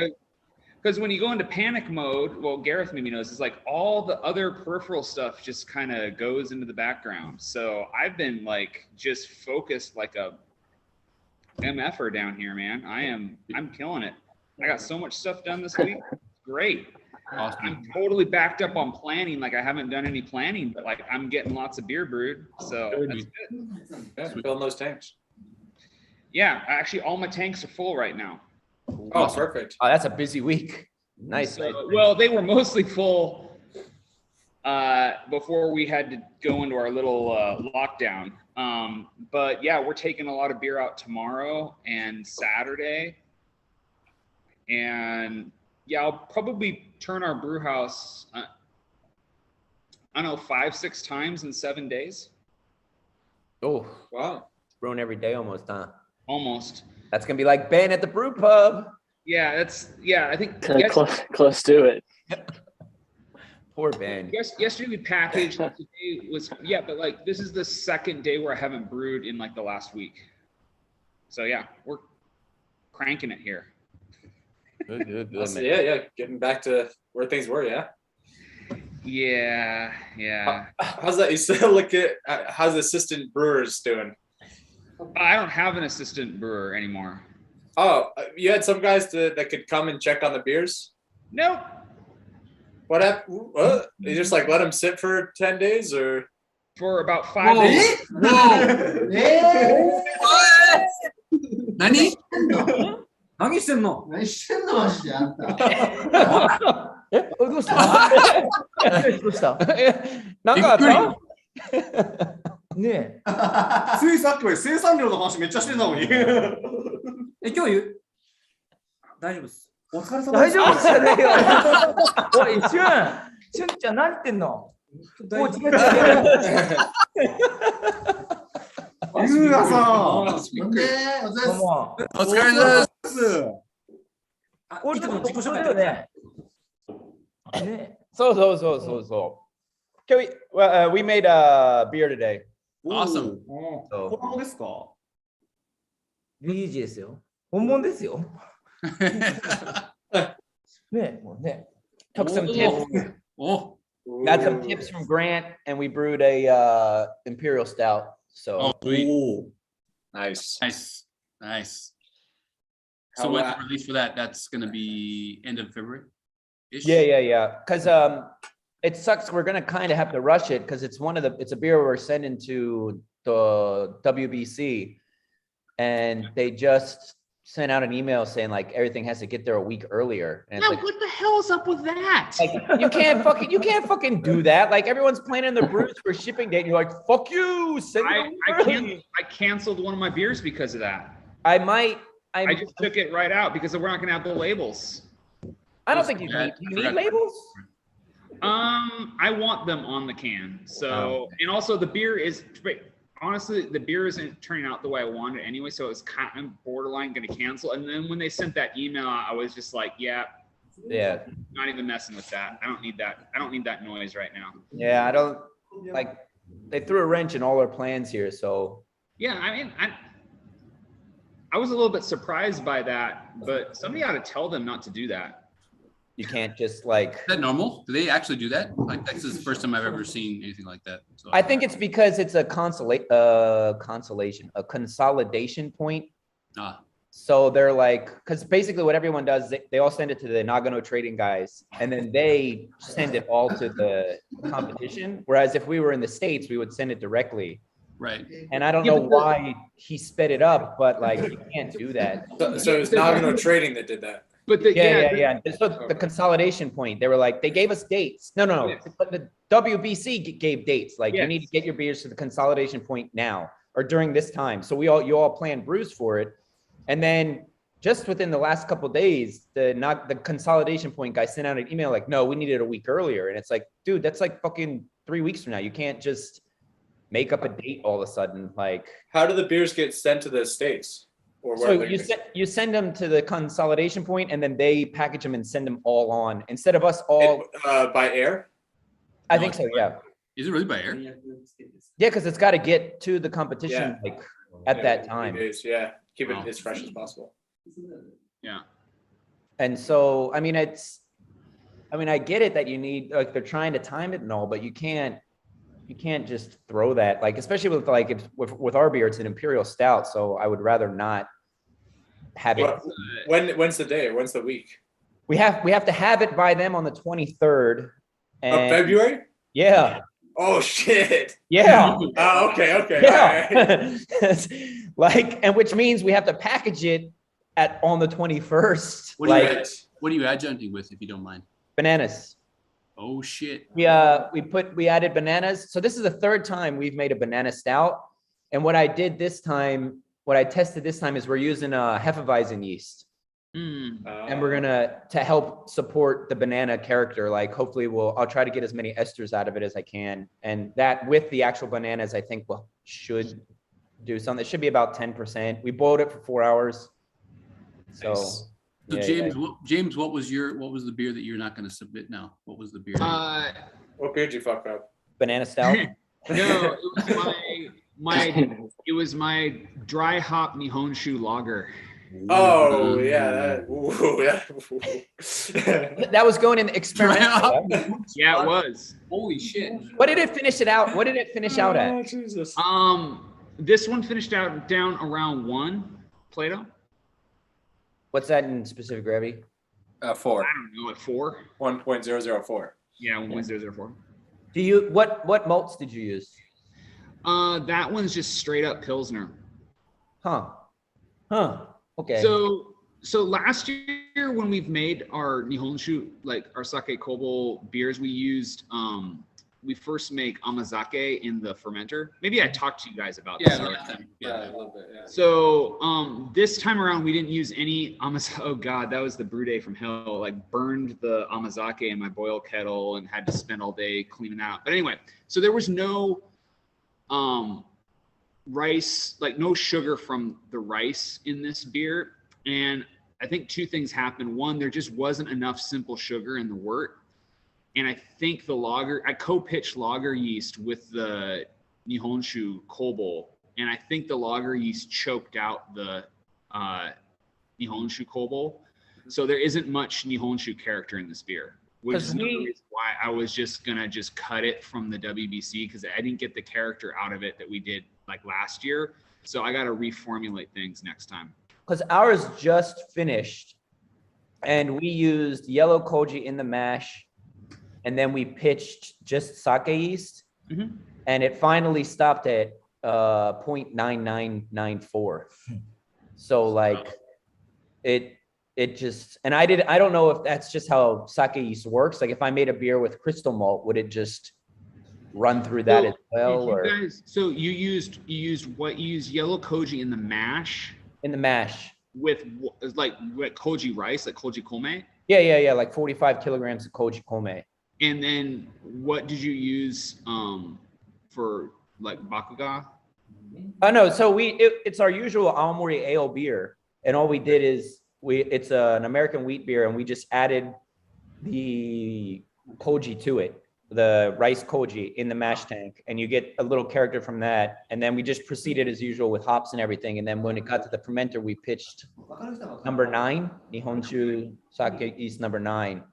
Because when you go into panic mode, well, Gareth maybe knows, it's like all the other peripheral stuff just kind of goes into the background. So I've been like just focused like a MFer down here, man. I'm killing it. I got so much stuff done this week. Great. Awesome. I'm totally backed up on planning. Like I haven't done any planning, but like I'm getting lots of beer brewed. So that's good. Yeah, filling those tanks. Yeah, actually all my tanks are full right now. Oh, perfect. Oh, that's a busy week. Nice. Well, they were mostly full before we had to go into our little lockdown. But yeah, we're taking a lot of beer out tomorrow and Saturday. And yeah, I'll probably turn our brew house, I don't know, 5-6 times in 7 days. Oh, Wow. brewing every day almost, huh? Almost. That's gonna be like Ben at the brew pub. Yeah, I think Close to it. Poor Ben. yesterday we packaged. Today was, yeah, but like this is the second day where I haven't brewed in like the last week. So yeah, we're cranking it here. Good, So, man. yeah, getting back to where things were, yeah. Yeah. How's that? You still look at how's the assistant brewers doing? I don't have an assistant brewer anymore. Oh, you had some guys that could come and check on the beers? Nope. What happened? You just like let them sit for 10 days or? For about 5 days. Nani? 何してんの？何してんのマジであんた。どうしたどうしたなんかあったねえ。ついさっきまで生産量の話めっちゃしてたのに。今日大丈夫です。お疲れ様大です。丈夫じゃねえよ。おい、しゅんちゃん何言ってんのもう違う。ゆうやさん。なんでどうも。お疲れ様です。おい、ちょっと自己紹介だよね。ね。そう。We made a beer today. Awesome. これもですか？いいですよ。本物ですよ。ね、もうね。Took some tips. Oh. Got some tips from Grant, and we brewed a imperial stout. So Sweet. Nice. Nice. So when's the release for that? That's gonna be end of February? yeah. Because it sucks. We're gonna kind of have to rush it because it's a beer we're sending to the WBC, and they just sent out an email saying like everything has to get there a week earlier. And it's like, what the hell is up with that? like you can't fucking do that. Like everyone's planning their brews for shipping date. And you're like, fuck you. I canceled one of my beers because of that. I just took it right out because we're not gonna have the labels. I don't think you need labels. I want them on the can. So, and also the beer is, honestly, the beer isn't turning out the way I wanted anyway. So it's kind of borderline going to cancel. And then when they sent that email, I was just like, yeah, not even messing with that. I don't need that. I don't need that noise right now. Yeah, I don't like. They threw a wrench in all our plans here. So yeah, I mean, I was a little bit surprised by that, but somebody ought to tell them not to do that. you can't just like. Is that normal? Do they actually do that? Like this is the first time I've ever seen anything like that. So I think it's because it's a consolidation point. So they're like, because basically what everyone does, they all send it to the Nagano trading guys, and then they send it all to the competition. Whereas if we were in the States, we would send it directly. Right. And I don't know why he sped it up, but like you can't do that. So it was Nagano Trading that did that. But Yeah. So the consolidation point, they were like, they gave us dates. No. But the WBC gave dates. Like you need to get your beers to the consolidation point now or during this time. So you all planned brews for it. And then just within the last couple of days, the consolidation point guy sent out an email like, no, we need it a week earlier. And it's like, dude, that's like fucking 3 weeks from now. You can't just make up a date all of a sudden. Like, how do the beers get sent to the States? Or so you send them to the consolidation point, and then they package them and send them all on instead of us all by air. I think so. Yeah. Is it really by air? Yeah, because it's got to get to the competition like at that time. Yeah, keep it as fresh as possible. Yeah. And so, I mean, I get it that you need, like, they're trying to time it and all, but you can't just throw that, like, especially with like with our beer, it's an imperial stout, so I would rather not have it. When's the day? When's the week? We have to have it by them on the 23rd. Of February? Yeah. Oh shit. Yeah. Oh, okay. Yeah. Like, and which means we have to package it on the 21st. What are you adjuncting with, if you don't mind? Bananas. Oh shit. We added bananas. So this is the third time we've made a banana stout. And what I tested this time is we're using Hefeweizen yeast. And we're to help support the banana character. Like hopefully I'll try to get as many esters out of it as I can. And that with the actual bananas, I think should do something. It should be about 10%. We boiled it for 4 hours. So, nice. James, what was the beer that you're not going to submit now? What was the beer? What beer did you fuck up? Banana stout. No, it was my dry hop Nihonshu lager. Oh yeah, that was going in experimental. Yeah, it was. Holy shit! What did it finish out at? Jesus. This one finished out down around 1 Plato. What's that in specific gravity? 4. I don't know, at 4. 1.004. Yeah, 1.004. Do you what malts did you use? That one's just straight up Pilsner. Huh. Okay. So last year when we've made our Nihonshu, like our sake kobo beers, we used we first make amazake in the fermenter. Maybe I talked to you guys about this. Yeah, a little bit. Yeah. So this time around we didn't use any amazake. Oh god, that was the brew day from hell. Like burned the amazake in my boil kettle and had to spend all day cleaning out. But anyway, so there was no rice, like no sugar from the rice in this beer. And I think 2 things happened. One, there just wasn't enough simple sugar in the wort. And I think I co-pitched lager yeast with the Nihonshu kobo. And I think the lager yeast choked out the Nihonshu kobo. So there isn't much Nihonshu character in this beer. Which is another reason why I was just gonna cut it from the WBC, because I didn't get the character out of it that we did like last year. So I gotta reformulate things next time. Because ours just finished, and we used yellow koji in the mash, and then we pitched just sake yeast, and it finally stopped at 0.9994. So like it just, and I don't know if that's just how sake yeast works. Like if I made a beer with crystal malt, would it just run through that as well? So you used yellow koji in the mash? In the mash. With like koji rice, like koji kome? Yeah, like 45 kilograms of koji kome. And then what did you use for like bakuga? No, so it's our usual Aomori ale beer, and all we did is it's an American wheat beer, and we just added the koji to it, the rice koji in the mash tank, and you get a little character from that. And then we just proceeded as usual with hops and everything. And then when it got to the fermenter, we pitched number 9, Nihonshu sake yeast number 9,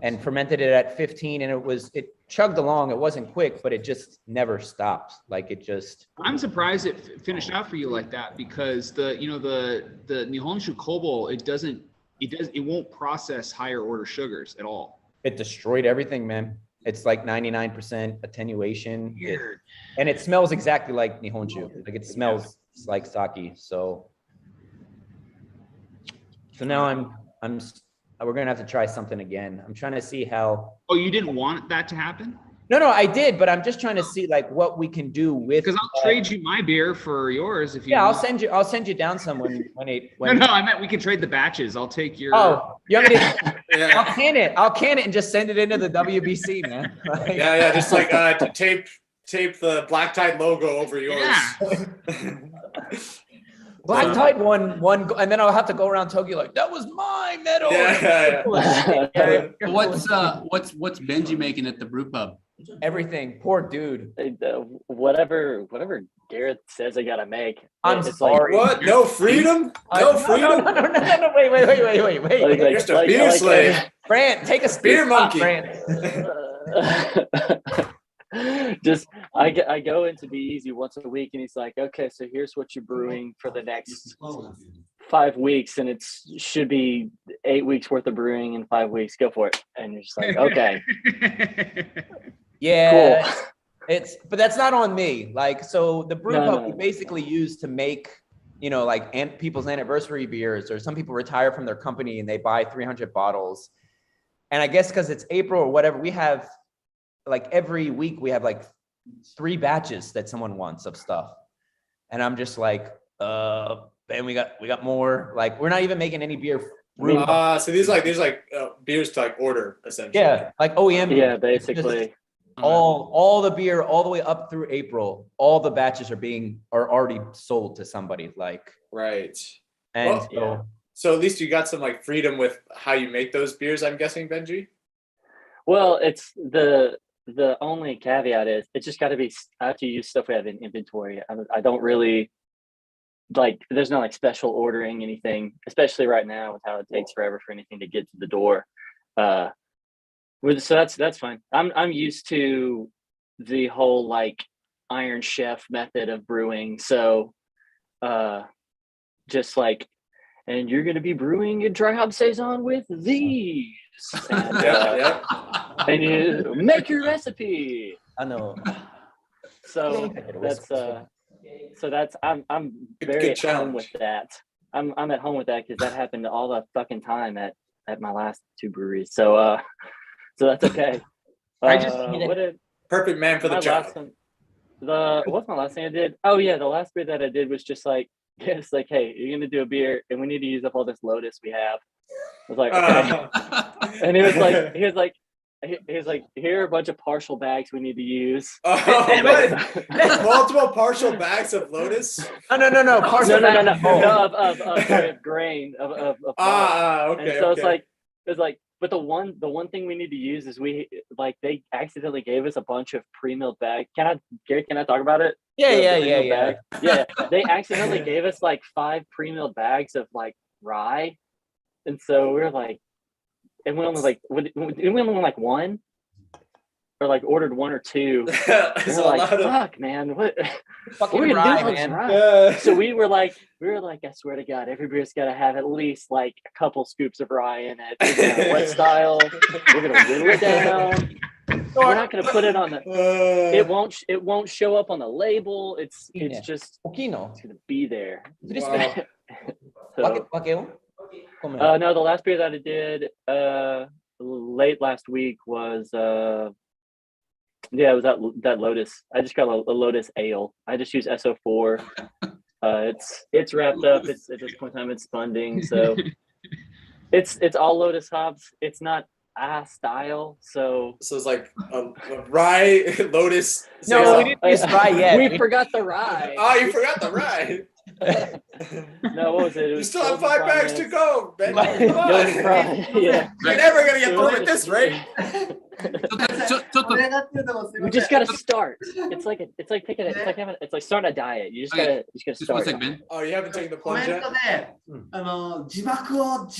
and fermented it at 15. And it chugged along. It wasn't quick, but it just never stopped. Like it just. I'm surprised it finished out for you like that, because the Nihonshu kobo, it won't process higher order sugars at all. It destroyed everything, man. It's like 99% attenuation. And it smells exactly like Nihonshu. Like it smells like sake. So now we're gonna have to try something again. I'm trying to see how. Oh, you didn't want that to happen? No, I did, but I'm just trying to see like what we can do with. Because I'll trade you my beer for yours if you. Yeah, want. I'll send you down some when. No, I meant we can trade the batches. I'll take your. Oh, you want me to? Yeah. I'll can it and just send it into the WBC, man. Like, yeah, just like tape the Black Tide logo over yours. Yeah. Black Tide won, and then I'll have to go around Tokyo like that was my medal. Yeah. What's Benji making at the brew pub? Everything. Poor dude. Whatever Gareth says I gotta make. I'm sorry. What? No freedom? No freedom? No, wait. You're just a beer slave. Grant, take a beer monkey. Grant. Just I go into Be Easy once a week, and he's like, okay, so here's what you're brewing for the next 5 weeks and it should be 8 weeks worth of brewing in 5 weeks. Go for it. And you're just like, okay. Yeah. Cool. But that's not on me. Like, so the brew pub we No. basically use to make, you know, like people's anniversary beers, or some people retire from their company and they buy 300 bottles. And I guess because it's April or whatever, we have like every week we have like 3 batches that someone wants of stuff. And I'm just like, and we got more. Like, we're not even making any beer. So these like beers to like order essentially. Yeah, like OEM. Yeah, basically. All the beer all the way up through April, all the batches are already sold to somebody. Like, Right. and Well, so at least you got some like freedom with how you make those beers, I'm guessing, Benji? Well, it's the only caveat is it's just got to be, I have to use stuff we have in inventory. I don't really like, there's no like special ordering anything, especially right now with how it takes forever for anything to get to the door. So that's fine. I'm used to the whole like Iron Chef method of brewing. So just like, and you're going to be brewing a dry hop saison with these. And, and you make your recipe. I know. So that's I'm very at home with that. I'm at home with that because that happened all the fucking time at my last 2 breweries. So that's okay. Perfect man for the job. What's my last thing I did? Oh yeah, the last beer that I did was just like, it's like, hey, you're gonna do a beer and we need to use up all this Lotus we have. I was like, okay. And he was like, here are a bunch of partial bags we need to use. Multiple partial bags of Lotus? No. Partial of grain of okay. And so it's like, but the one thing we need to use is they accidentally gave us a bunch of pre-milled bags. Gary, can I talk about it? Yeah. Yeah. They accidentally gave us like 5 pre-milled bags of like rye. And so we were like, and we only like one, or like ordered 1 or 2. We're like, fuck, man, what are we gonna do, man? Rye? So we were like, I swear to God, every beer's got to have at least like a couple scoops of rye in it. Wet style. We're gonna whittle it down. We're not gonna put it on the. It won't show up on the label. It's just it's gonna be there. Wow. No, the last beer that I did late last week was it was that Lotus. I just got a Lotus ale. I just use SO4. It's wrapped up. It's at this point in time it's spunding, so it's all Lotus hops. It's not style, so it's like a rye Lotus. No, we didn't use rye yet. We forgot the rye. Oh, you forgot the rye. No, what was it? You still have 5 bags to go, Ben. Yeah. You're never gonna get through with this, right? We just gotta start. It's like starting a diet. You just gotta start. Oh, you haven't taken the コメ plunge ント yet? で、字幕をっ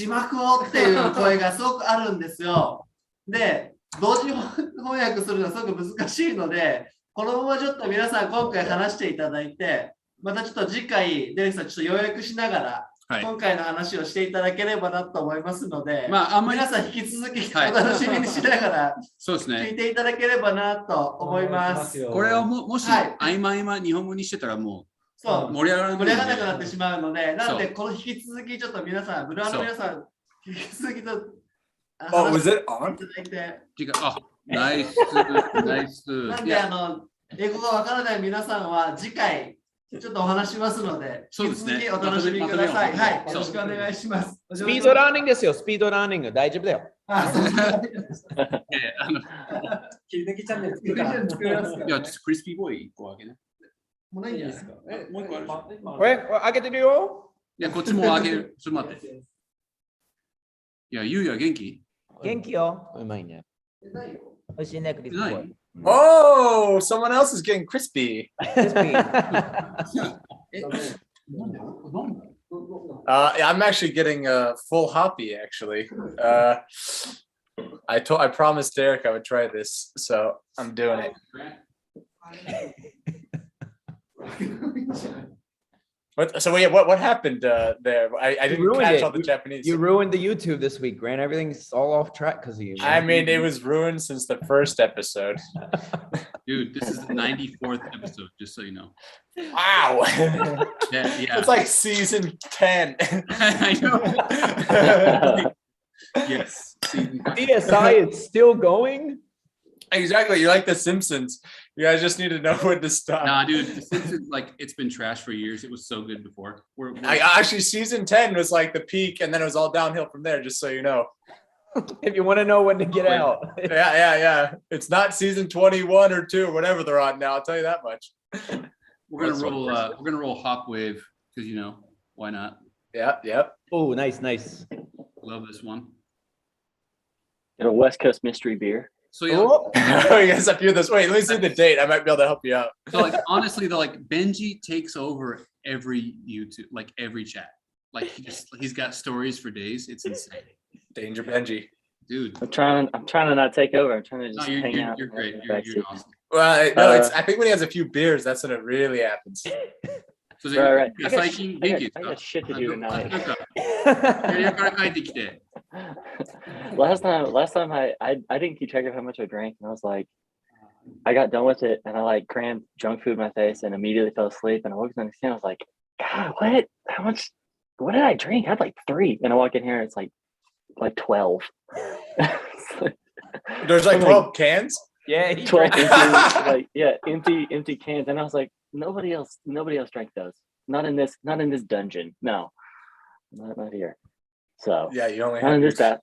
ていう声がすごくあるんですよ。で、同時翻訳するのはすごく難しいので、このままちょっと皆さん今回話していただいて、またちょっと次回、デレクさんちょっと要約しながら、今回の話をしていただければなと思いますので、皆さん引き続きお楽しみにしながら聞いていただければなと思います。これをもし合間日本語にしてたらもう盛り上がらなくなってしまうので、なのでこの引き続きちょっと皆さん、ブルワーの皆さん、引き続きと話していただいて。ナイス。なんで英語がわからない皆さんは次回、ちょっとお話しますので、引き続きお楽しみください。はい、よろしくお願いします。スピードランニングですよ、スピードランニング。大丈夫だよ。切り抜きチャンネル作るから。いや、クリスピーボーイ1個あげね。もうないんですか？もう1個ある。これ、あげてるよ。いや、こっちもあげる。ちょっと待って。いや、ゆうや元気？元気よ。うまいね。おいしいね、クリスピーボーイ。Oh, someone else is getting crispy. I'm actually getting full hoppy. Actually, I promised Derek I would try this, so I'm doing it. What happened there? I didn't catch all the Japanese. You ruined the YouTube this week, Grant. Everything's all off track because of you. I mean, it was ruined since the first episode. Dude, this is the 94th episode, just so you know. Wow. Yeah. It's like season 10. I know. Yes. CSI is still going? Exactly. You're like The Simpsons. You guys just need to know when to stop. Nah, dude, The Simpsons, like, it's been trashed for years. It was so good before. Actually, season 10 was like the peak, and then it was all downhill from there, just so you know. If you want to know when to get out. Yeah. It's not season 21 or 2 or whatever they're on now, I'll tell you that much. We're gonna roll Hop Wave, because, you know, why not? Yep. Oh, nice. Love this one. And a West Coast mystery beer. So yeah, Oh, yes, I feel this. Wait, let me see the date. I might be able to help you out. so like honestly, Benji takes over every YouTube, like every chat. Like he's got stories for days. It's insane. Danger Benji. Dude. I'm trying to not take over. I'm trying to just hang out. You're great. You're awesome. Well, no, I think when he has a few beers, that's when it really happens. So Right. I I got shit to do tonight. Last time I didn't keep track of how much I drank, and I was like, I got done with it, and I like crammed junk food in my face and immediately fell asleep. And I woke up the next day, I was like, God, what? How much? What did I drink? I had like 3, and I walk in here, and it's like 12. There's like 12 cans. Yeah, 12 empty cans, and I was like, nobody else drank those. Not in this dungeon. No, not here. So Yeah, you only not in have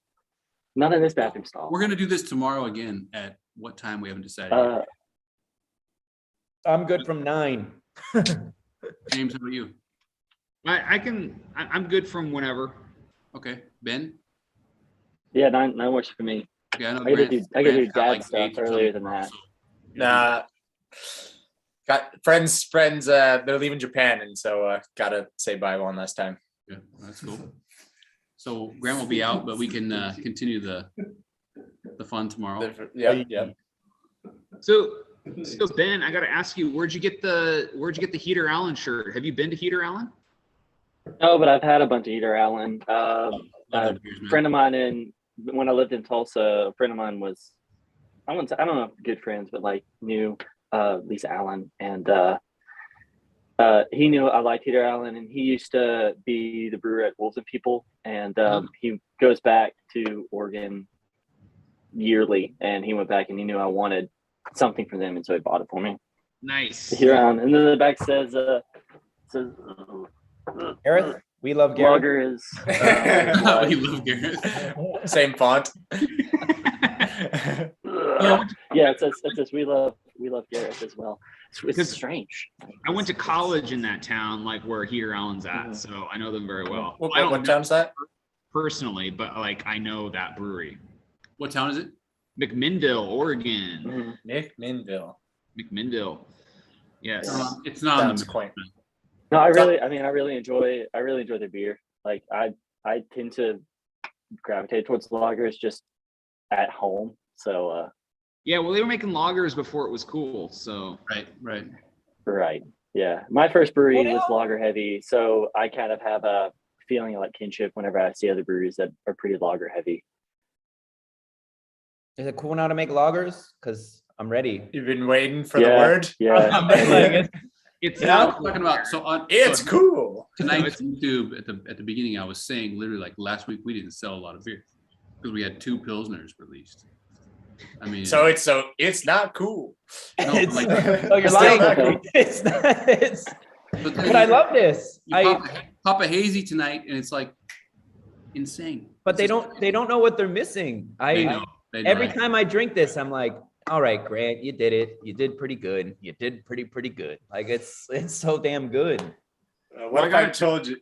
not in this bathroom stall. We're gonna do this tomorrow again. At what time we haven't decided yet. I'm good from 9. James, how about you? I'm good from whenever. Okay, Ben. Yeah, 9 works for me. Okay, I know. I gotta do dad like stuff 8 or earlier something than that. also. Nah. Got friends, they're leaving Japan, and so gotta say bye one last time. Yeah, that's cool. So Grant will be out, but we can continue the fun tomorrow. Yeah. So Ben, I gotta ask you, where'd you get the Heater Allen shirt? Have you been to Heater Allen? No, but I've had a bunch of Heater Allen. A Love beers, man. friend of mine when I lived in Tulsa, a friend of mine was, I don't know if good friends, but like knew Lisa Allen, and he knew I liked Heater Allen, and he used to be the brewer at Wolves and People, and he goes back to Oregon yearly, and he went back and he knew I wanted something from them, and so he bought it for me. Nice. Heater Allen, and then the back says Gareth, we love Gareth. Lager is We love Gareth. Same font. Yeah, it says we love Gareth as well. It's strange. I went to college in that town, like where Heater Allen's at, so I know them very well. I don't What know town's that? personally, but like I know that brewery. What town is it? McMinnville, Oregon. McMinnville. McMinnville. Yes. It's not on Sounds the quaint. No, I really enjoy the beer. Like I tend to gravitate towards lagers just at home. So Yeah, well, they were making lagers before it was cool, so. Right. right. Yeah. My first brewery was lager heavy, so I kind of have a feeling of like kinship whenever I see other breweries that are pretty lager heavy. Is it cool now to make lagers? Because I'm ready. You've been waiting for the word? Yeah. It's not talking about so it's cool. Tonight's YouTube at the beginning, I was saying literally like last week we didn't sell a lot of beer because we had 2 Pilsners released. I mean, so it's not cool. No, like, oh, you're lying. It's not. But I love this. Pop a hazy tonight, and it's like insane. But they don't know what they're missing. They know. Every time I drink this, I'm like, all right, Grant, you did it. You did pretty good. You did pretty good. Like it's so damn good. What if I told you?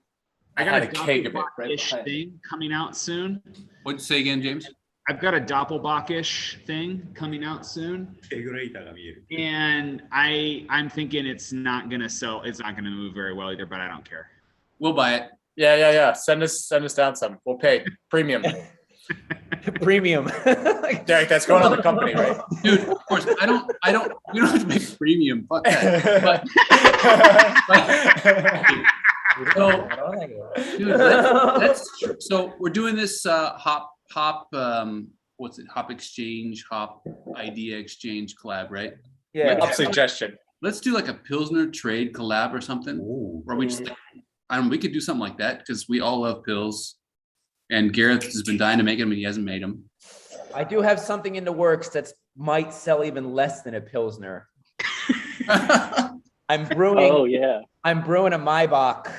I got a keg of it right thing coming out soon. What'd you say again, James? I've got a Doppelbockish thing coming out soon. And I'm thinking it's not gonna sell, it's not gonna move very well either, but I don't care. We'll buy it. Yeah. Send us down some. We'll pay premium. Premium. Derek, that's going on the company, right? Dude, of course, we don't have to make premium. Fuck that. So we're doing this hop what's it? Hop exchange, hop idea exchange collab, right? Yeah. Hop suggestion. Let's do like a Pilsner trade collab or something. Where we just, we could do something like that because we all love pills. And Gareth has been dying to make them and he hasn't made them. I do have something in the works that might sell even less than a Pilsner. I'm brewing. Oh yeah. I'm brewing a Maibach,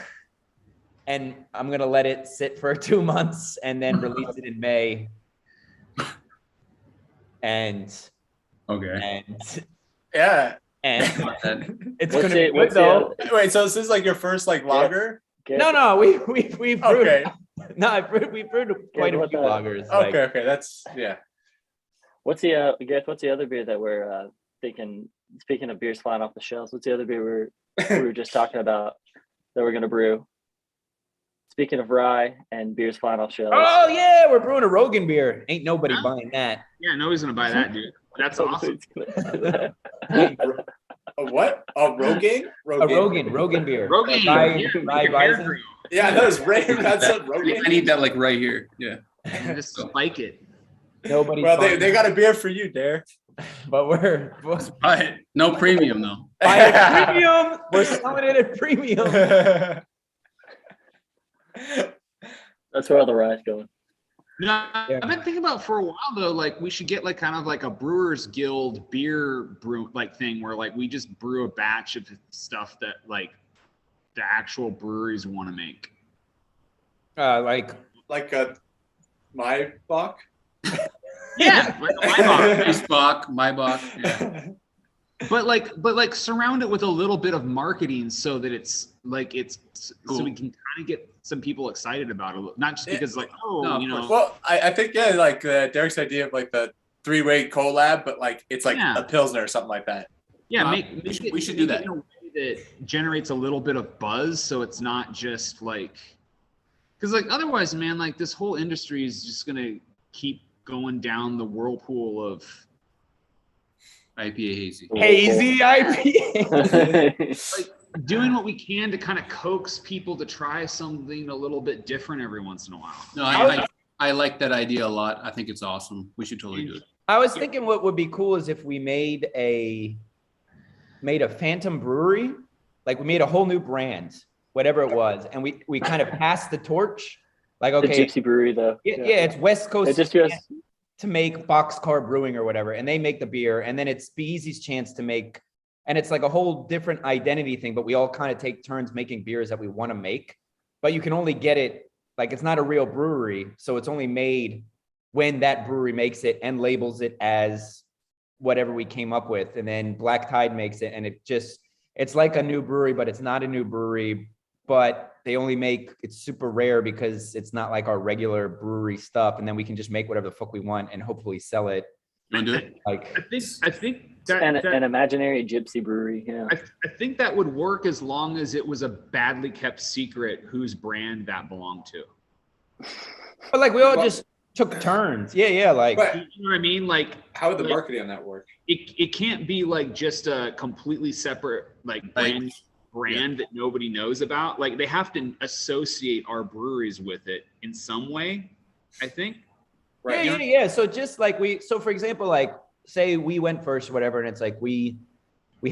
and I'm gonna let it sit for 2 months and then release it in May. And Yeah. and it's What's gonna be it- good what's though. Wait, so this is like your first like lager? No, we brewed. Okay. No, we brewed quite a what few the- lagers. like- Okay, that's yeah. What's the Gareth, what's the other beer that we're thinking? Speaking of beers flying off the shelves, what's the other beer we were just talking about that we're gonna brew? Speaking of rye and beers flying off shelves. Oh yeah, we're brewing a Rogan beer. Ain't nobody buying that. Yeah, nobody's gonna buy that, dude. That's awesome. A what? A Rogaine? A Rogan beer. Rogaine, Rye- yeah, rye make a beer rising. brew. Yeah, that was Ray. That's a I Rogaine. need that like right here. Yeah. And just spike it. Nobody. Well, they got a beer for you, Dare. But we're Right. No premium though. buying it premium. We're selling it at premium. That's where all the rye's going. No, I've been thinking about for a while though, like we should get like kind of like a Brewers Guild beer brew like thing where like we just brew a batch of stuff that like the actual breweries want to make. Like Like a my buck. Yeah, like a Maibach. Maibach. Yeah. but like surround it with a little bit of marketing so that it's Cool. so we can kind of get some people excited about it, not just because like No, you of know. Well, I think yeah, like Derek's idea of like the 3-way collab, but like it's like Yeah. a Pilsner or something like that. Yeah, we should do that. in a way that generates a little bit of buzz, so it's not just like, because like otherwise, man, like this whole industry is just gonna keep going down the whirlpool of IPA hazy. hazy IPA. like doing what we can to kind of coax people to try something a little bit different every once in a while. No, I like that idea a lot. I think it's awesome. We should totally do it. I was thinking what would be cool is if we made a phantom brewery, like we made a whole new brand, whatever it was, and we kind of passed the torch. Like, The okay, Gypsy Brewery though. yeah, it's West Coast It just goes. to make Boxcar Brewing or whatever, and they make the beer, and then it's Beezy's chance to make, and it's like a whole different identity thing, but we all kind of take turns making beers that we want to make, but you can only get it, like it's not a real brewery, so it's only made when that brewery makes it and labels it as whatever we came up with, and then Black Tide makes it, and it's like a new brewery, but it's not a new brewery, but they only make it's super rare because it's not like our regular brewery stuff, and then we can just make whatever the fuck we want and hopefully sell it. You want to do it? Like I think that, An imaginary gypsy brewery, yeah. I think that would work as long as it was a badly kept secret whose brand that belonged to. but like we all just took turns. Yeah, like But You know what I mean? Like how would the like, marketing on that work? it can't be like just a completely separate like brand that nobody knows about. Like they have to associate our breweries with it in some way, I think. Right. yeah. So just like so for example, like say we went first or whatever, and it's like we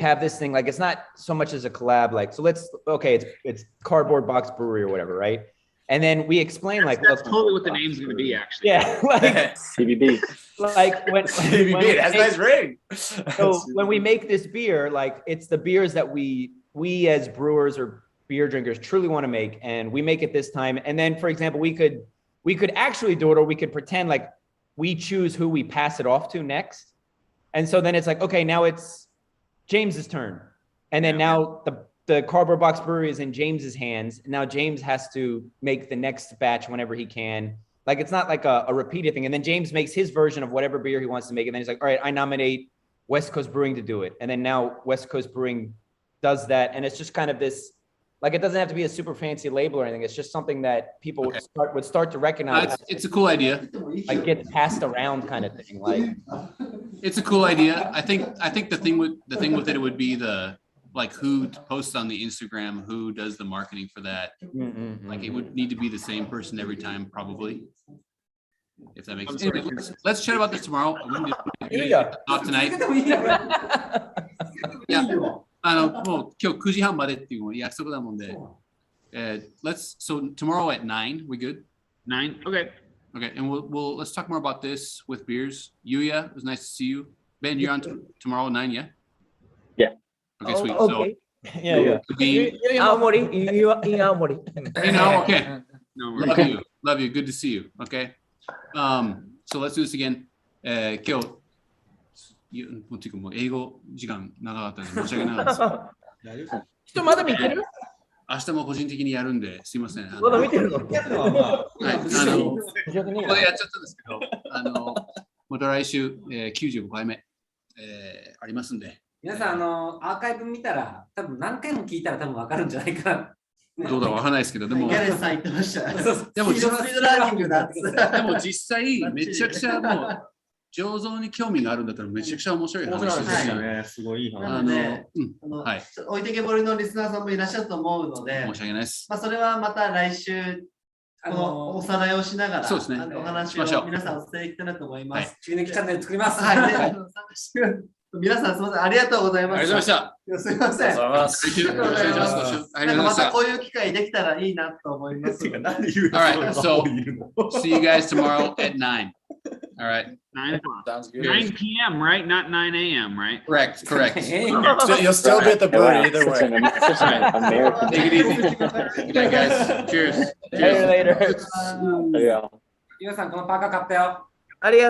have this thing, like it's not so much as a collab, like so it's Cardboard Box Brewery or whatever, right? And then we explain That's totally what the name's gonna be, actually. Yeah, like CBB. like when CBB, that's nice ring. So when we make this beer, like it's the beers that we as brewers or beer drinkers truly want to make, and we make it this time. And then, for example, we could actually do it, or we could pretend like we choose who we pass it off to next. And so then it's like, okay, now it's James's turn, and then now the Cardboard Box Brewery is in James's hands. Now James has to make the next batch whenever he can. Like it's not like a repeated thing. And then James makes his version of whatever beer he wants to make, and then he's like, all right, I nominate West Coast Brewing to do it. And then now West Coast Brewing does that, and it's just kind of this, like it doesn't have to be a super fancy label or anything. It's just something that people would start to recognize. It's a cool idea. Like gets passed around kind of thing. Like It's a cool idea. I think the thing with it would be the like who posts on the Instagram, who does the marketing for that. Like it would need to be the same person every time, probably. If that makes sense. Anyway, let's chat about this tomorrow. Not tonight. いや、もう今日9時半までっていうの約束だもんで。So tomorrow at 9, we good? 9? Okay. Okay, and let's talk more about this with beers. Yuya, it was nice to see you. Ben, you're on tomorrow at 9, yeah? Yeah. Okay, sweet. Okay. Yeah. Aomori, in Aomori. Okay. Love you. Good to see you. Okay. So let's do this again. 今日、もう英語時間長かったので申し訳なかったです。人まだ見てる？明日も個人的にやるんですいません。まだ見てるの？はい、ここでやっちゃったんですけど、また来週、95回目、ありますんで。皆さん、アーカイブ見たら、多分何回も聞いたら多分分かるんじゃないかな。どうだかわからないですけど、でも、ギャレスさん言ってました。でもスピードラーニングだって。でも実際、めちゃくちゃもう、醸造に興味があるんだったらめちゃくちゃ面白い話ですよね。すごいいい話。なので、置いてけぼりのリスナーさんもいらっしゃると思うので、申し訳ないです。まあそれはまた来週、このおさらいをしながら、お話を皆さんお伝えできたらと思います。中抜きチャンネル作ります。はい。皆さんすみません、ありがとうございました。ありがとうございました。すみません。またこういう機会できたらいいなと思います。Alright, so see you guys tomorrow at 9. Alright. 9 o'clock. Sounds good. 9 p.m., right? Not 9 a.m., right? Correct. So you'll still get the brew either way. Take it easy. Good night, guys. Cheers. Later. 皆さん、このパーカー買ったよ。ありがとう。